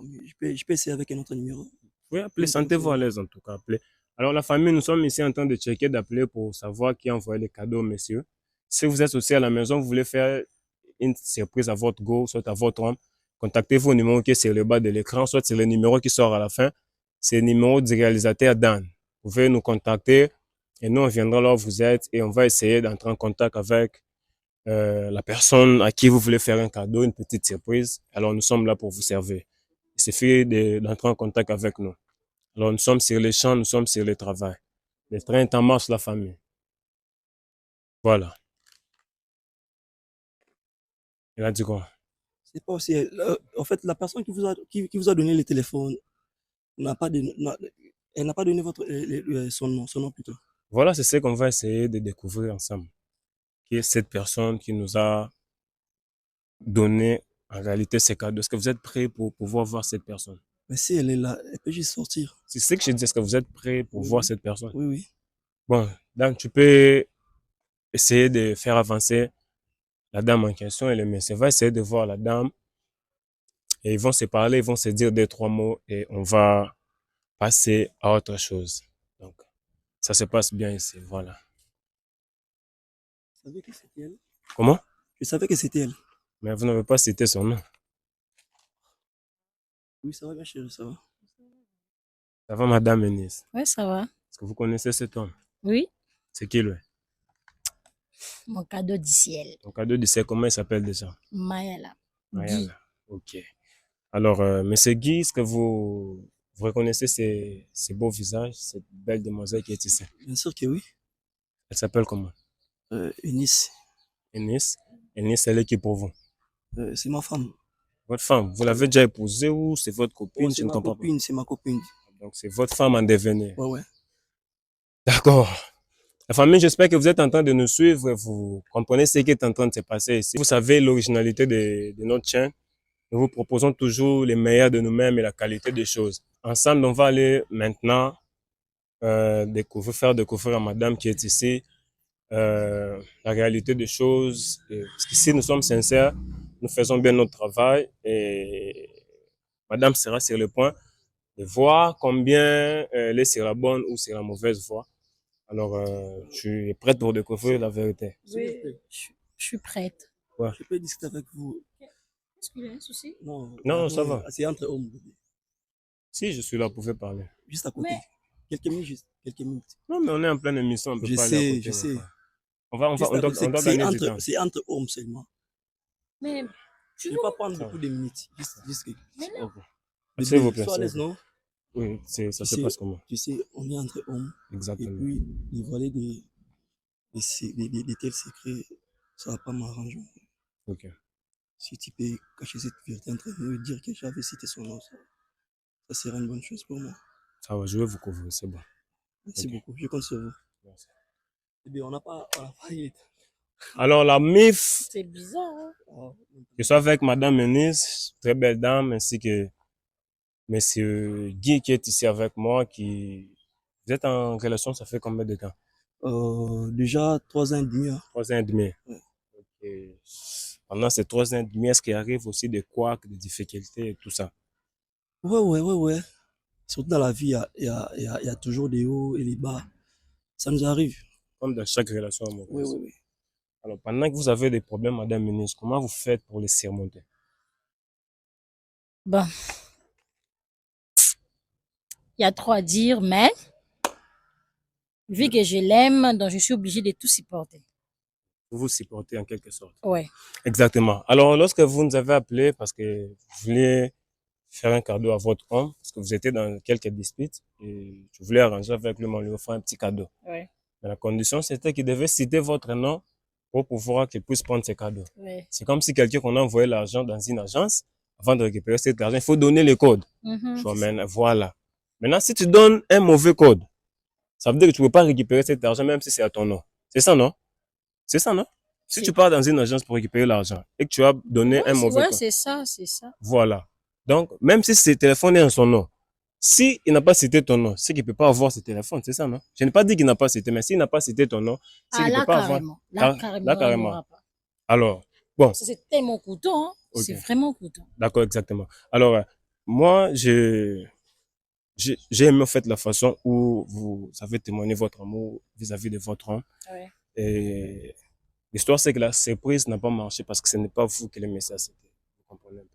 [SPEAKER 3] Je peux essayer avec un autre numéro.
[SPEAKER 2] Oui, appelez, sentez-vous à l'aise en tout cas. Appelez. Alors la famille, nous sommes ici en train de checker, d'appeler pour savoir qui a envoyé les cadeaux, messieurs. Si vous êtes aussi à la maison, vous voulez faire une surprise à votre go, soit à votre homme, contactez-vous au numéro qui est sur le bas de l'écran, soit sur le numéro qui sort à la fin. C'est le numéro du réalisateur Dan. Vous pouvez nous contacter et nous, on viendra là où vous êtes et on va essayer d'entrer en contact avec la personne à qui vous voulez faire un cadeau, une petite surprise. Alors, nous sommes là pour vous servir. Il suffit d'entrer en contact avec nous. Alors, nous sommes sur les champs, nous sommes sur le travail. Le train est en marche, la famille. Voilà. Il a dit quoi?
[SPEAKER 3] C'est pas aussi elle. En fait, la personne qui vous a donné le téléphone n'a pas donné, elle n'a pas donné son nom plutôt.
[SPEAKER 2] Voilà, c'est ce qu'on va essayer de découvrir ensemble. Qui est cette personne qui nous a donné en réalité ces cadeaux? Est-ce que vous êtes prêts pour pouvoir voir cette personne?
[SPEAKER 3] Mais si elle est là, elle peut juste sortir.
[SPEAKER 2] C'est ce que je dis. Est-ce que vous êtes prêts pour voir cette personne?
[SPEAKER 3] Oui, oui.
[SPEAKER 2] Bon, donc tu peux essayer de faire avancer la dame en question et le monsieur va essayer de voir la dame et ils vont se parler, ils vont se dire 2, 3 mots et on va passer à autre chose. Donc, ça se passe bien ici, voilà.
[SPEAKER 3] Je savais que c'était elle.
[SPEAKER 2] Comment?
[SPEAKER 3] Je savais que c'était elle.
[SPEAKER 2] Mais vous n'avez pas cité son nom.
[SPEAKER 3] Oui, ça va bien chérie, ça va.
[SPEAKER 2] Ça va, Madame Eunice?
[SPEAKER 8] Ouais, ça va.
[SPEAKER 2] Est-ce que vous connaissez cet homme?
[SPEAKER 8] Oui,
[SPEAKER 2] C'est qui, lui?
[SPEAKER 8] mon cadeau du ciel.
[SPEAKER 2] Ton cadeau du ciel, comment il s'appelle déjà?
[SPEAKER 8] Mayala. Guy.
[SPEAKER 2] Mayala. Ok. Alors, Monsieur Guy, est-ce que vous reconnaissez ces beaux visages, cette belle demoiselle qui est ici?
[SPEAKER 3] Bien sûr que oui.
[SPEAKER 2] Elle s'appelle comment?
[SPEAKER 3] Eunice.
[SPEAKER 2] Eunice. Eunice, elle est qui pour vous?
[SPEAKER 3] C'est ma femme.
[SPEAKER 2] Votre femme, vous l'avez déjà épousée ou c'est votre copine?
[SPEAKER 3] Oh,
[SPEAKER 2] Je ne comprends pas.
[SPEAKER 3] c'est ma copine.
[SPEAKER 2] Donc, c'est votre femme en devenir.
[SPEAKER 3] Ouais, ouais.
[SPEAKER 2] D'accord. La famille, j'espère que vous êtes en train de nous suivre et vous comprenez ce qui est en train de se passer ici. Vous savez l'originalité de notre chaîne. Nous vous proposons toujours les meilleurs de nous-mêmes et la qualité des choses. Ensemble, on va aller maintenant faire découvrir à madame qui est ici la réalité des choses. Parce qu'ici, nous sommes sincères, nous faisons bien notre travail et madame sera sur le point de voir combien elle est sur la bonne ou sur la mauvaise voie. Alors, tu es prête pour découvrir la vérité?
[SPEAKER 8] Oui, je suis prête.
[SPEAKER 2] Ouais.
[SPEAKER 3] Je peux discuter avec vous.
[SPEAKER 8] Est-ce qu'il y a un souci?
[SPEAKER 2] Non, ça va.
[SPEAKER 3] C'est entre hommes.
[SPEAKER 2] Si, je suis là, vous pouvez parler.
[SPEAKER 3] Juste à côté.
[SPEAKER 8] Mais...
[SPEAKER 3] Quelques minutes, juste. Quelques minutes.
[SPEAKER 2] Non, mais on est en pleine émission, on peut pas aller à côté.
[SPEAKER 3] Je sais.
[SPEAKER 2] On doit gagner du temps.
[SPEAKER 3] C'est entre hommes seulement.
[SPEAKER 8] Mais
[SPEAKER 3] je ne vais pas prendre beaucoup de minutes. Juste
[SPEAKER 8] mais non.
[SPEAKER 2] S'il vous plaît.
[SPEAKER 3] Sois à l'aise, non?
[SPEAKER 2] Oui, ça se passe comment?
[SPEAKER 3] Tu sais, on est entre hommes.
[SPEAKER 2] Exactement.
[SPEAKER 3] Et puis, dévoiler des tels secrets, ça va pas m'arranger.
[SPEAKER 2] Ok.
[SPEAKER 3] Si tu peux cacher cette vérité entre nous et dire que j'avais cité son nom, ça serait une bonne chose pour moi.
[SPEAKER 2] Ça va, je vais vous couvrir, c'est bon.
[SPEAKER 3] Merci beaucoup, je compte sur vous.
[SPEAKER 2] Merci.
[SPEAKER 3] Eh bien, on n'a pas eu.
[SPEAKER 2] Alors, la MIF.
[SPEAKER 8] C'est bizarre, hein?
[SPEAKER 2] Je suis avec Madame Eunice, très belle dame, ainsi que Monsieur Guy qui est ici avec moi, Vous êtes en relation, ça fait combien de temps?
[SPEAKER 3] Déjà 3 ans et demi. Hein.
[SPEAKER 2] 3 ans et demi.
[SPEAKER 3] Ouais.
[SPEAKER 2] Okay. Pendant ces 3 ans et demi, est-ce qu'il arrive aussi des couacs, des difficultés et tout ça?
[SPEAKER 3] Ouais. Surtout dans la vie, il y a toujours des hauts et des bas. Ça nous arrive.
[SPEAKER 2] Comme dans chaque relation amoureuse.
[SPEAKER 3] Oui.
[SPEAKER 2] Alors, pendant que vous avez des problèmes, Madame Eunice, comment vous faites pour les surmonter?
[SPEAKER 8] Bon. Il y a trop à dire, mais vu que je l'aime, donc je suis obligée de tout supporter.
[SPEAKER 2] Vous supportez en quelque sorte.
[SPEAKER 8] Ouais.
[SPEAKER 2] Exactement. Alors, lorsque vous nous avez appelé parce que vous vouliez faire un cadeau à votre homme, parce que vous étiez dans quelques disputes, et je voulais arranger avec lui, mais on lui offrir un petit cadeau.
[SPEAKER 8] Ouais.
[SPEAKER 2] Mais la condition, c'était qu'il devait citer votre nom pour pouvoir qu'il puisse prendre ses cadeaux.
[SPEAKER 8] Ouais.
[SPEAKER 2] C'est comme si quelqu'un qu'on a envoyé l'argent dans une agence, avant de récupérer cet argent, il faut donner le code. Voilà. Maintenant, si tu donnes un mauvais code, ça veut dire que tu ne peux pas récupérer cet argent, même si c'est à ton nom. C'est ça, non? C'est ça, non? Si tu pars dans une agence pour récupérer l'argent et que tu as donné un mauvais code.
[SPEAKER 8] Ouais, c'est ça.
[SPEAKER 2] Voilà. Donc, même si ce téléphone est en son nom, s'il n'a pas cité ton nom, c'est qu'il ne peut pas avoir ce téléphone, c'est ça, non? Je n'ai pas dit qu'il n'a pas cité, mais s'il n'a pas cité ton nom, c'est qu'il ne peut pas avoir.
[SPEAKER 8] Là, carrément.
[SPEAKER 2] Alors, bon.
[SPEAKER 8] Ça, c'est tellement coûteux, hein? Okay. C'est vraiment coûteux.
[SPEAKER 2] D'accord, exactement. Alors, moi, j'ai aimé en fait la façon où vous avez témoigné votre amour vis-à-vis de votre homme.
[SPEAKER 8] Ouais.
[SPEAKER 2] Et l'histoire, c'est que la surprise n'a pas marché parce que ce n'est pas vous qui l'aimez ça, c'était. Vous comprenez un peu?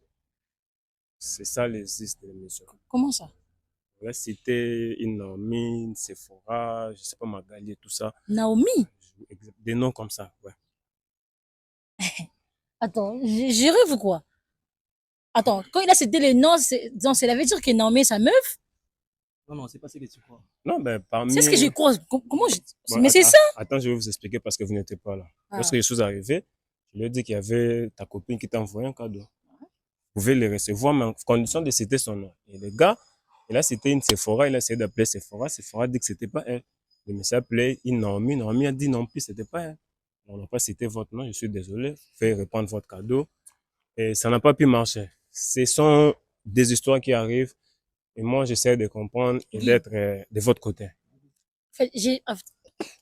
[SPEAKER 2] C'est ça l'existe de l'émission.
[SPEAKER 8] Comment ça?
[SPEAKER 2] Là, c'était une Naomi, une Sephora, je sais pas, Magali, tout ça.
[SPEAKER 8] Naomi?
[SPEAKER 2] Des noms comme ça, ouais.
[SPEAKER 8] Attends, j'ai rêve ou quoi? Attends, quand il a cité les noms, ça veut dire que Naomi est sa meuf?
[SPEAKER 3] Non, c'est pas ce que tu crois.
[SPEAKER 2] Non, ben, parmi...
[SPEAKER 8] C'est ce que je crois. Comment je...
[SPEAKER 2] Bon,
[SPEAKER 8] mais c'est ça?
[SPEAKER 2] Attends, je vais vous expliquer parce que vous n'étiez pas là. Lorsque je suis arrivé, je lui ai dit qu'il y avait ta copine qui t'a envoyé un cadeau. Vous pouvez le recevoir, mais en condition de citer son nom. Et le gars, il a cité une Sephora, il a essayé d'appeler Sephora. Sephora dit que c'était pas elle. Le monsieur appelé Naomi. Naomi a dit non plus, c'était pas elle. On n'a pas cité votre nom, je suis désolé. Faites reprendre votre cadeau. Et ça n'a pas pu marcher. Ce sont des histoires qui arrivent. Et moi, j'essaie de comprendre et d'être de votre côté.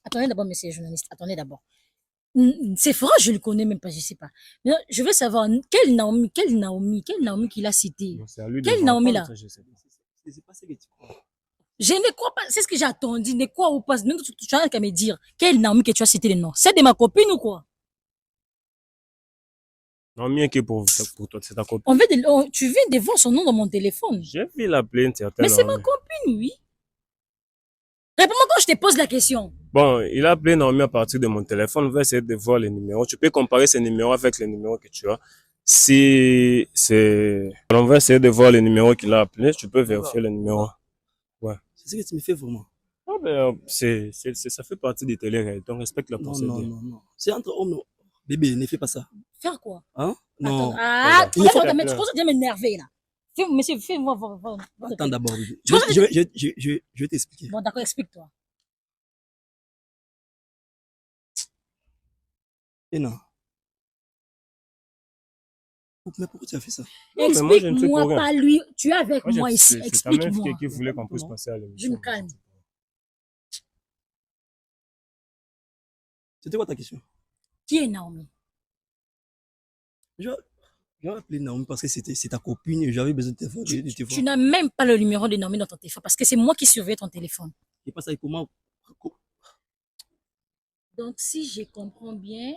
[SPEAKER 8] Attendez d'abord, monsieur le journaliste. Attendez d'abord. C'est vrai, je le connais même pas, je sais pas. Mais je veux savoir, quelle Naomi qu'il a cité? Quelle Naomi là? Je ne crois pas, c'est ce que j'ai attendu, ne crois ou pas. Tu as qu'à me dire, quelle Naomi que tu as cité le nom? C'est de ma copine ou quoi?
[SPEAKER 2] Naomi qui est pour toi, c'est ta copine.
[SPEAKER 8] Tu viens de voir son nom dans mon téléphone.
[SPEAKER 2] J'ai vu l'appeler une certaine.
[SPEAKER 8] Mais c'est ma copine, oui. Réponds-moi quand je te pose la question.
[SPEAKER 2] Bon, il a appelé Naomi à partir de mon téléphone. On va essayer de voir les numéros. Tu peux comparer ces numéros avec les numéros que tu as. Si c'est... On va essayer de voir les numéros qu'il a appelés. Tu peux vérifier les numéros. Ouais.
[SPEAKER 3] C'est ce que tu me fais vraiment.
[SPEAKER 2] Ah ben, ça fait partie des télé-réalités. On respecte la procédure.
[SPEAKER 3] Non. C'est entre hommes. Bébé, ne fais pas ça.
[SPEAKER 8] Faire quoi?
[SPEAKER 3] Hein? Non.
[SPEAKER 8] Tu commences à m'énerver là. Monsieur, fais-moi voir.
[SPEAKER 3] Attends d'abord, bébé. Je vais t'expliquer.
[SPEAKER 8] Bon, d'accord, explique-toi.
[SPEAKER 3] Et non. Mais pourquoi tu as fait ça?
[SPEAKER 8] Explique-moi pas lui. Tu es avec moi ici. Explique-moi.
[SPEAKER 2] C'est ta meuf qui voulait qu'on puisse passer à l'émission.
[SPEAKER 8] Je me calme.
[SPEAKER 3] C'était quoi ta question?
[SPEAKER 8] Qui est Naomi?
[SPEAKER 3] Je vais appeler Naomi parce que c'est ta copine et j'avais besoin de te voir.
[SPEAKER 8] Tu n'as même pas le numéro de Naomi dans ton téléphone parce que c'est moi qui surveille ton téléphone.
[SPEAKER 3] Et pas ça, comment?
[SPEAKER 8] Donc, si je comprends bien,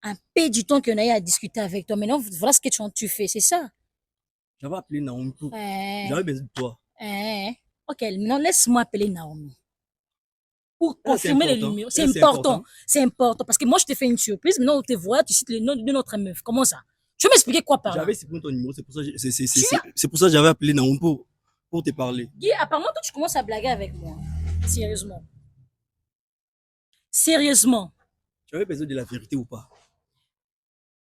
[SPEAKER 8] un peu du temps qu'on a eu à discuter avec toi, maintenant, voilà ce que tu fais, c'est ça?
[SPEAKER 3] J'avais appelé Naomi pour... J'avais besoin de toi.
[SPEAKER 8] Ok, maintenant, laisse-moi appeler Naomi. Pour confirmer les numéros. C'est important. C'est important. Parce que moi, je te fais une surprise. Maintenant, on te voit, tu cites le nom de notre meuf. Comment ça? Tu veux m'expliquer quoi par là?
[SPEAKER 3] J'avais supprimé ton numéro, c'est pour ça que j'avais appelé Naomi pour te parler.
[SPEAKER 8] Guy, apparemment, toi, tu commences à blaguer avec moi. Sérieusement. Sérieusement.
[SPEAKER 3] Tu avais besoin de la vérité ou pas?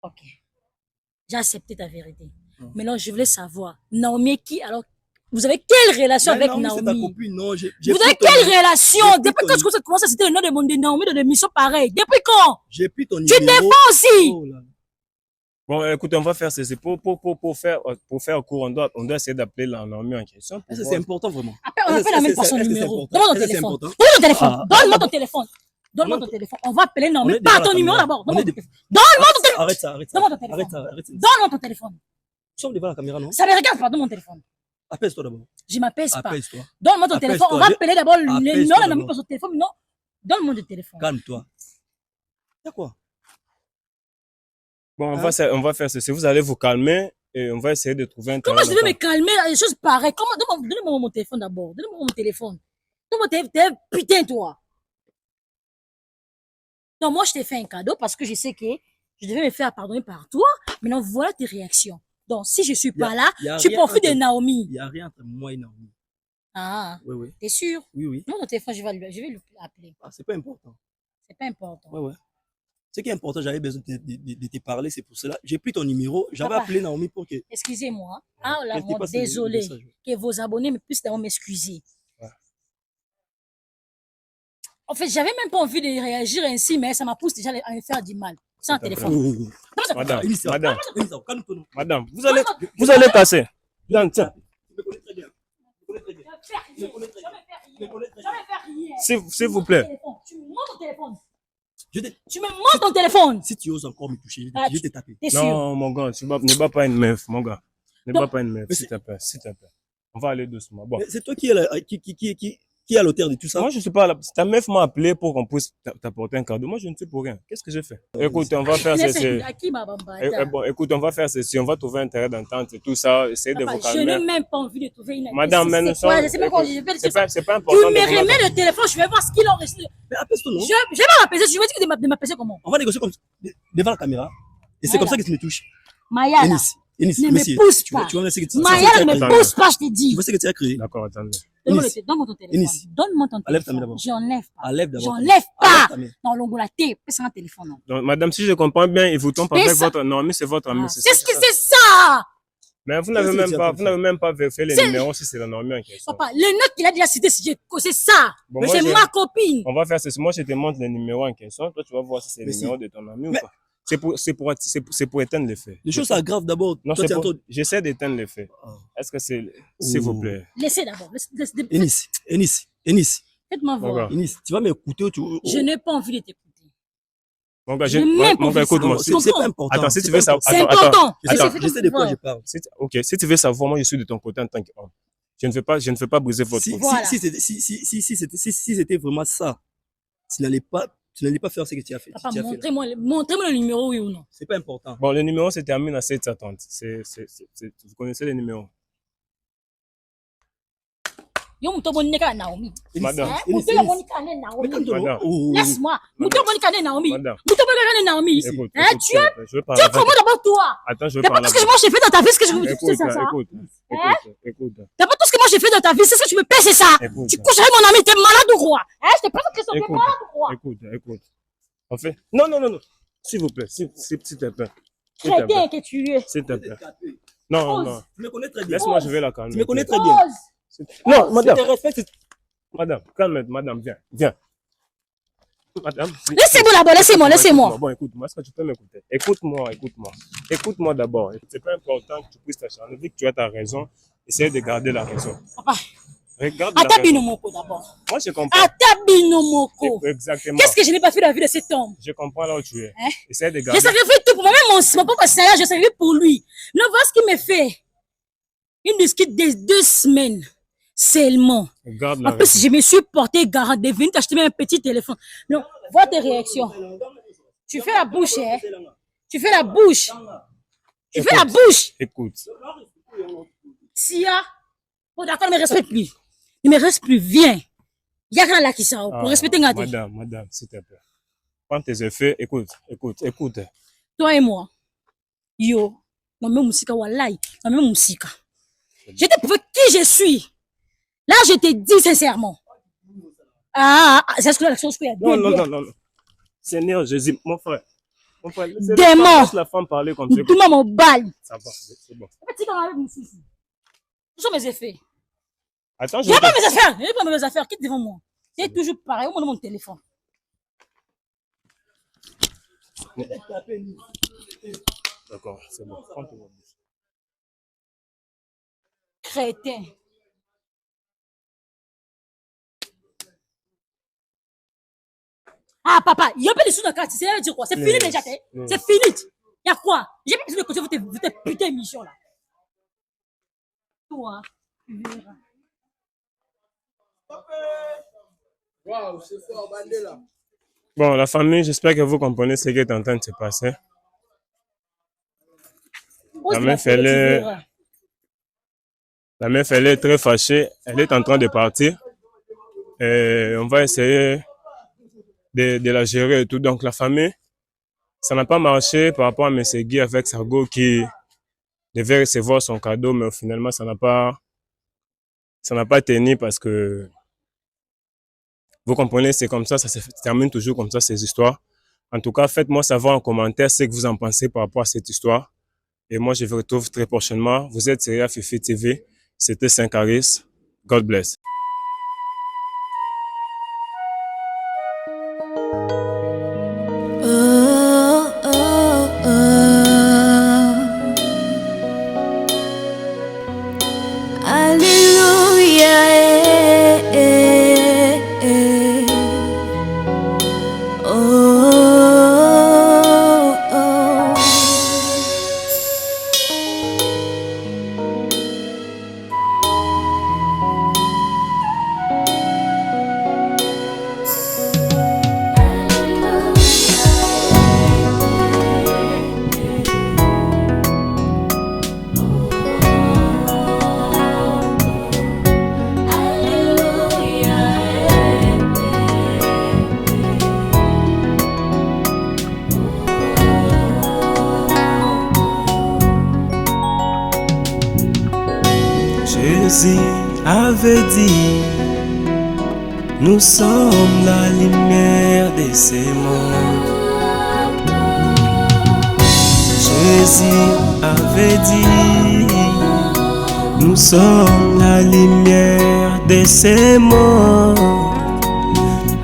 [SPEAKER 8] Ok. J'ai accepté ta vérité. Maintenant, je voulais savoir, Naomi qui, alors, vous avez quelle relation avec Naomi?
[SPEAKER 3] C'est ta copine, non.
[SPEAKER 8] Vous avez quelle relation? Depuis quand tu commences à citer le nom de Naomi dans des missions pareilles? Depuis quand?
[SPEAKER 3] J'ai pris ton numéro.
[SPEAKER 8] Tu défends aussi!
[SPEAKER 3] Oh là.
[SPEAKER 2] Bon, écoute, on va faire ceci. Pour faire court, on doit essayer d'appeler la Naomi en question.
[SPEAKER 3] C'est important, vraiment.
[SPEAKER 8] Après, on appelle la même personne numéro. Donne-moi ton téléphone. Donne-moi ton téléphone. Donne-moi ton téléphone. On va appeler Naomi. Pas ton numéro d'abord. Donne-moi ton téléphone. Donne-moi ton téléphone.
[SPEAKER 3] Arrête ça.
[SPEAKER 8] Donne-moi ton téléphone. Donne-moi ton téléphone.
[SPEAKER 3] Nous sommes devant la caméra, non?
[SPEAKER 8] Ça me regarde pas, donne mon téléphone.
[SPEAKER 3] Apaise-toi d'abord.
[SPEAKER 8] Je m'apaise pas.
[SPEAKER 3] Apaise-toi.
[SPEAKER 8] Donne-moi ton téléphone. On va appeler d'abord le nom de Naomi pour son téléphone. Non, donne-moi ton téléphone.
[SPEAKER 3] Calme-toi. C'est quoi?
[SPEAKER 2] Bon, on va faire ceci. Vous allez vous calmer et on va essayer de trouver un terrain.
[SPEAKER 8] Comment je devais me calmer? Les choses pareilles. Donne-moi mon téléphone d'abord. Donne-moi mon téléphone. Donne-moi mon téléphone. Putain, toi. Donc, moi, je t'ai fait un cadeau parce que je sais que je devais me faire pardonner par toi. Maintenant, voilà tes réactions. Donc, si je suis pas là, tu profites de Naomi.
[SPEAKER 3] Il n'y a rien entre moi et Naomi.
[SPEAKER 8] Ah.
[SPEAKER 3] Oui.
[SPEAKER 8] T'es sûr?
[SPEAKER 3] Oui.
[SPEAKER 8] Non, mon téléphone, je vais l'appeler.
[SPEAKER 3] Ah, c'est pas important.
[SPEAKER 8] C'est pas important.
[SPEAKER 3] Ouais. Ce qui est important, j'avais besoin de te parler, c'est pour cela. J'ai pris ton numéro, j'avais appelé Naomi pour que...
[SPEAKER 8] Excusez-moi. Ah, là, désolé que vos abonnés me puissent d'abord m'excuser. Ouais. En fait, j'avais même pas envie de réagir ainsi, mais ça m'a poussé déjà à me faire du mal. Sans téléphone.
[SPEAKER 2] Madame, vous allez passer. Tiens. S'il vous plaît.
[SPEAKER 8] Tu me montres ton téléphone.
[SPEAKER 3] Tu
[SPEAKER 8] me montres ton téléphone.
[SPEAKER 3] Si tu oses encore me toucher, je vais te taper.
[SPEAKER 2] Non, mon gars, ne bats pas une meuf, mon gars. Ne bats pas une meuf, s'il te plaît. On va aller doucement. Bon.
[SPEAKER 3] C'est toi qui est à l'auteur de tout ça.
[SPEAKER 2] Moi, je suis pas là. Ta meuf m'a appelé pour qu'on puisse t'apporter un cadeau. Moi, je ne sais pour rien. Qu'est-ce que j'ai fait? Écoute, on va faire ceci. Bon, écoute, on va faire ceci. On va trouver un terrain d'entente et tout ça. Essayer de vous calmer.
[SPEAKER 8] Je n'ai même pas envie de trouver une...
[SPEAKER 2] Madame, mais nous sommes... C'est pas important.
[SPEAKER 8] Tu me remets le téléphone, je vais voir ce qu'il en reste.
[SPEAKER 3] Mais apaise-toi, non?
[SPEAKER 8] Je vais m'apaiser. Je vais dire de m'apaiser comment?
[SPEAKER 3] On va négocier comme devant la caméra. Et c'est comme ça que tu me touches.
[SPEAKER 8] Maya,
[SPEAKER 3] Enis,
[SPEAKER 8] ne me pousse pas. Maya, ne me pousse pas, je te dis.
[SPEAKER 3] Tu vois ce que tu as créé?
[SPEAKER 2] D'accord, attendez.
[SPEAKER 8] Donne-moi ton téléphone. Donne-moi ton téléphone.
[SPEAKER 3] Enlève ta main d'abord.
[SPEAKER 8] J'enlève pas.
[SPEAKER 3] Enlève d'abord.
[SPEAKER 8] J'enlève pas. Non, l'ongolaté, c'est un téléphone.
[SPEAKER 2] Donc, madame, si je comprends bien, il vous tombe avec votre... Non, mais c'est votre ami.
[SPEAKER 8] C'est ce que c'est ça.
[SPEAKER 2] Mais vous n'avez même pas vérifié les numéros si c'est la normée en question.
[SPEAKER 8] Papa, le nom qu'il a déjà cité, c'est ça.
[SPEAKER 2] Bon,
[SPEAKER 8] mais c'est ma copine.
[SPEAKER 2] On va faire ceci. Moi, je te montre les numéros en question. Toi, tu vas voir si c'est le numéro de ton ami ou pas. C'est pour éteindre les faits.
[SPEAKER 3] Les choses s'aggravent d'abord.
[SPEAKER 2] Non, j'essaie d'éteindre les faits. Est-ce que c'est... S'il vous plaît.
[SPEAKER 8] Laissez d'abord.
[SPEAKER 3] Ennis.
[SPEAKER 8] Faites-moi voir.
[SPEAKER 3] Ennis, tu vas m'écouter.
[SPEAKER 8] Je n'ai pas envie de t'écouter.
[SPEAKER 2] Mon gars, écoute-moi.
[SPEAKER 3] C'est pas important.
[SPEAKER 2] Attends, si tu veux savoir.
[SPEAKER 8] C'est important.
[SPEAKER 3] Je sais de quoi je parle.
[SPEAKER 2] Ok, si tu veux savoir, moi, je suis de ton côté en tant qu'homme. Je ne fais pas briser votre couple.
[SPEAKER 3] Si c'était vraiment ça, tu n'allais pas faire ce que tu as fait.
[SPEAKER 8] Papa, montrez-moi le numéro, oui ou non.
[SPEAKER 3] C'est pas important.
[SPEAKER 2] Bon, le numéro se termine à 730. Vous connaissez les numéros.
[SPEAKER 8] Yo muto bonika Naomi.
[SPEAKER 2] Madame.
[SPEAKER 8] Muto bonika Naomi. Laisse-moi. Muto bonika Naomi.
[SPEAKER 2] Madame.
[SPEAKER 8] Muto bonika Naomi.
[SPEAKER 2] Écoute,
[SPEAKER 8] tu es comment d'abord toi?
[SPEAKER 2] Attends, je veux parler.
[SPEAKER 8] D'abord tout ce que moi j'ai fait dans ta vie, c'est ce que je veux dire, c'est ça.
[SPEAKER 2] Écoute.
[SPEAKER 8] D'abord tout ce que moi j'ai fait dans ta vie, c'est ce que tu me paies, c'est ça. Tu couches avec mon ami, t'es malade ou quoi? Je te pose une question, t'es malade ou quoi?
[SPEAKER 2] Écoute. En fait, non. S'il vous plaît, s'il te plaît.
[SPEAKER 8] Très bien que tu es.
[SPEAKER 2] S'il te plaît. Non.
[SPEAKER 3] Tu me connais très bien.
[SPEAKER 2] Laisse-moi, je vais la calmer.
[SPEAKER 3] Tu me connais très bien.
[SPEAKER 2] Non, madame.
[SPEAKER 3] Madame,
[SPEAKER 2] calme, madame, viens. Madame.
[SPEAKER 8] Laissez-moi.
[SPEAKER 2] Bon, écoute-moi, est-ce que tu peux m'écouter? Écoute-moi d'abord. C'est pas important que tu puisses t'acharner. Vu que tu as ta raison, essaye de garder la raison.
[SPEAKER 8] Papa.
[SPEAKER 2] Regarde la raison.
[SPEAKER 8] Atabinomoko d'abord.
[SPEAKER 2] Moi, je comprends.
[SPEAKER 8] Atabinomoko.
[SPEAKER 2] Exactement.
[SPEAKER 8] Qu'est-ce que je n'ai pas fait dans la vie de cet homme?
[SPEAKER 2] Je comprends là où tu es. Essaye de garder.
[SPEAKER 8] J'ai sacrifié tout pour moi, même mon propre salaire, j'ai sacrifié pour lui. Non, voilà ce qu'il me fait. Une discute de 2 semaines seulement. En plus, je me suis porté garant de venir t'acheter même un petit téléphone. Non, vois tes réactions. Tu fais la bouche, hein? Tu fais la bouche.
[SPEAKER 2] Écoute.
[SPEAKER 8] Sia, bon d'accord, ne me respecte plus. Ne me respecte plus, viens. Il y a rien là qui sort pour respecter Ngate.
[SPEAKER 2] Madame, s'il te plaît. Prends tes effets, écoute.
[SPEAKER 8] Toi et moi, yo, non même musika wallahi, non même musika. Je t'ai prouvé qui je suis. Là, je te dis sincèrement. C'est ce que la chose qu'il y a.
[SPEAKER 2] Non. Seigneur Jésus, mon frère.
[SPEAKER 8] Laisse
[SPEAKER 2] la femme parler comme ça.
[SPEAKER 8] Tout le monde m'en balle.
[SPEAKER 2] Ça va, c'est bon.
[SPEAKER 8] Ce sont mes effets.
[SPEAKER 2] Attends,
[SPEAKER 8] je n'ai pas mes affaires. Quitte devant moi. C'est toujours pareil. Au mon téléphone.
[SPEAKER 2] D'accord, c'est bon. Prends ton bouche.
[SPEAKER 8] Crétin. Papa, il y a pas de sous dans la carte. C'est là dire quoi? C'est fini déjà. C'est fini. Il y a quoi? J'ai pas besoin de continuer votre putain de mission là. Toi, tu verras.
[SPEAKER 10] Waouh, c'est fort, bandé là.
[SPEAKER 2] Bon, la famille, j'espère que vous comprenez ce qui est en train de se passer. La meuf, elle est très fâchée. Elle est en train de partir. Et on va essayer de la gérer et tout. Donc, la famille, ça n'a pas marché par rapport à M. Guy avec Sargo qui devait recevoir son cadeau, mais finalement, ça n'a pas tenu parce que vous comprenez, c'est comme ça se termine toujours comme ça, ces histoires. En tout cas, faites-moi savoir en commentaire ce que vous en pensez par rapport à cette histoire. Et moi, je vous retrouve très prochainement. Vous êtes sur Fifi TV. C'était Saint-Caris. God bless.
[SPEAKER 11] Jésus avait dit, nous sommes la lumière de ce monde. Jésus avait dit, Nous sommes la lumière de ces mondes.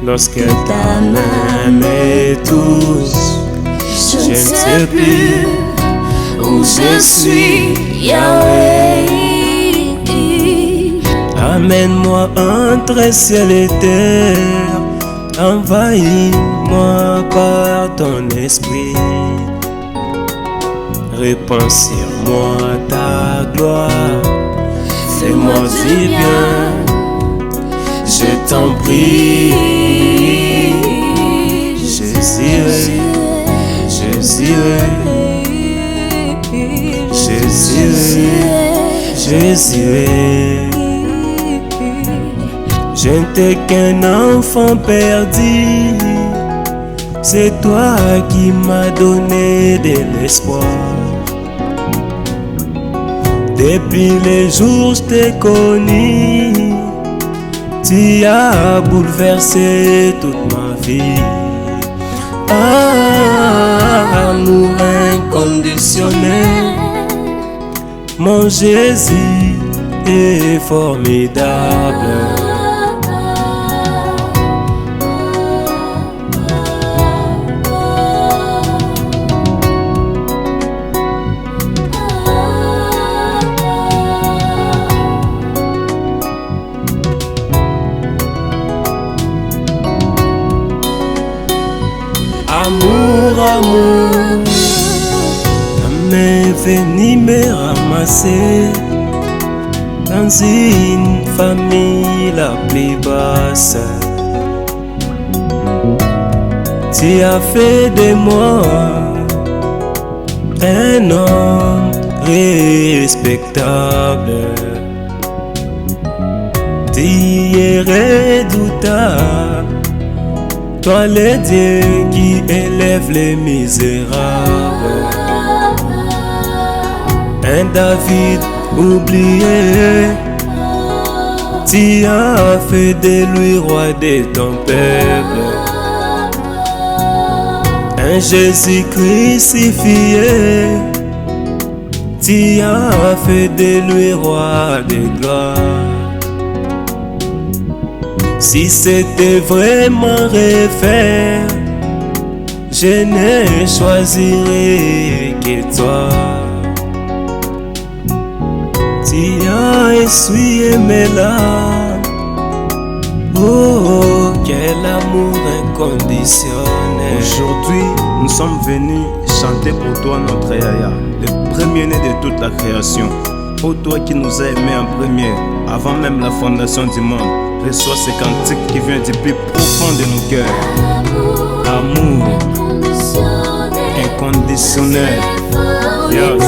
[SPEAKER 11] Lorsque ta main me touche, je ne sais plus où je suis, Yahweh. Amène-moi entre ciel et terre, envahis-moi par ton esprit. Répands sur moi ta gloire, fais-moi du bien, je t'en prie. Jésus, Jésus, Jésus, Jésus. Je n'étais qu'un enfant perdu, c'est toi qui m'as donné de l'espoir. Depuis les jours je t'ai connu, tu as bouleversé toute ma vie. Amour inconditionnel, mon Jésus est formidable. Amour, ta main est venue me ramasser dans une famille la plus basse. Tu as fait de moi un homme respectable. Tu es redoutable, toi le Dieu qui élève les misérables. Un David oublié, tu as fait de lui roi de ton peuple. Un Jésus crucifié, tu as fait de lui roi de gloire. Si c'était vraiment refaire, je ne choisirais que toi. Tu as essuyé mes larmes, oh, quel amour inconditionnel.
[SPEAKER 12] Aujourd'hui, nous sommes venus chanter pour toi notre Yaya, le premier-né de toute la création. Ô toi qui nous as aimés en premier, avant même la fondation du monde, reçois ce cantique qui vient du plus profond de nos cœurs. Amour inconditionnel. Yes.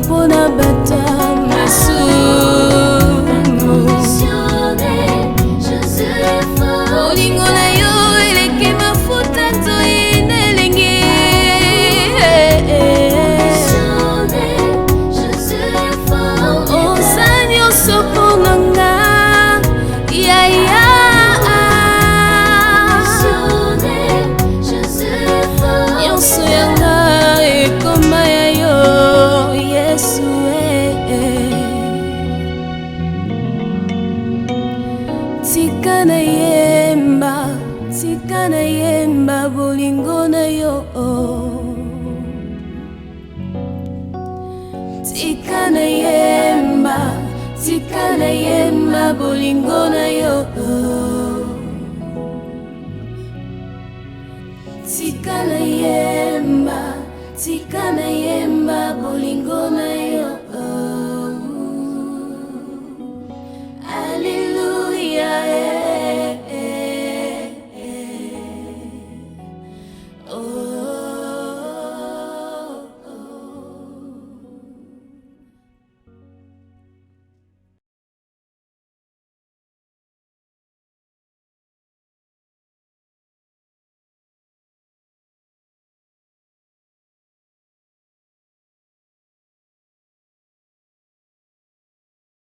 [SPEAKER 13] Pona bata masumu olingo na yo eleki mafuta toyina elengi oza nyonso mpona nga yaya nyonso yanga ekoma ya yo Yesu. Tika na yemba bolingo na yo. Tika na yemba bolingo na yo. Tika na yemba bolingo na yo.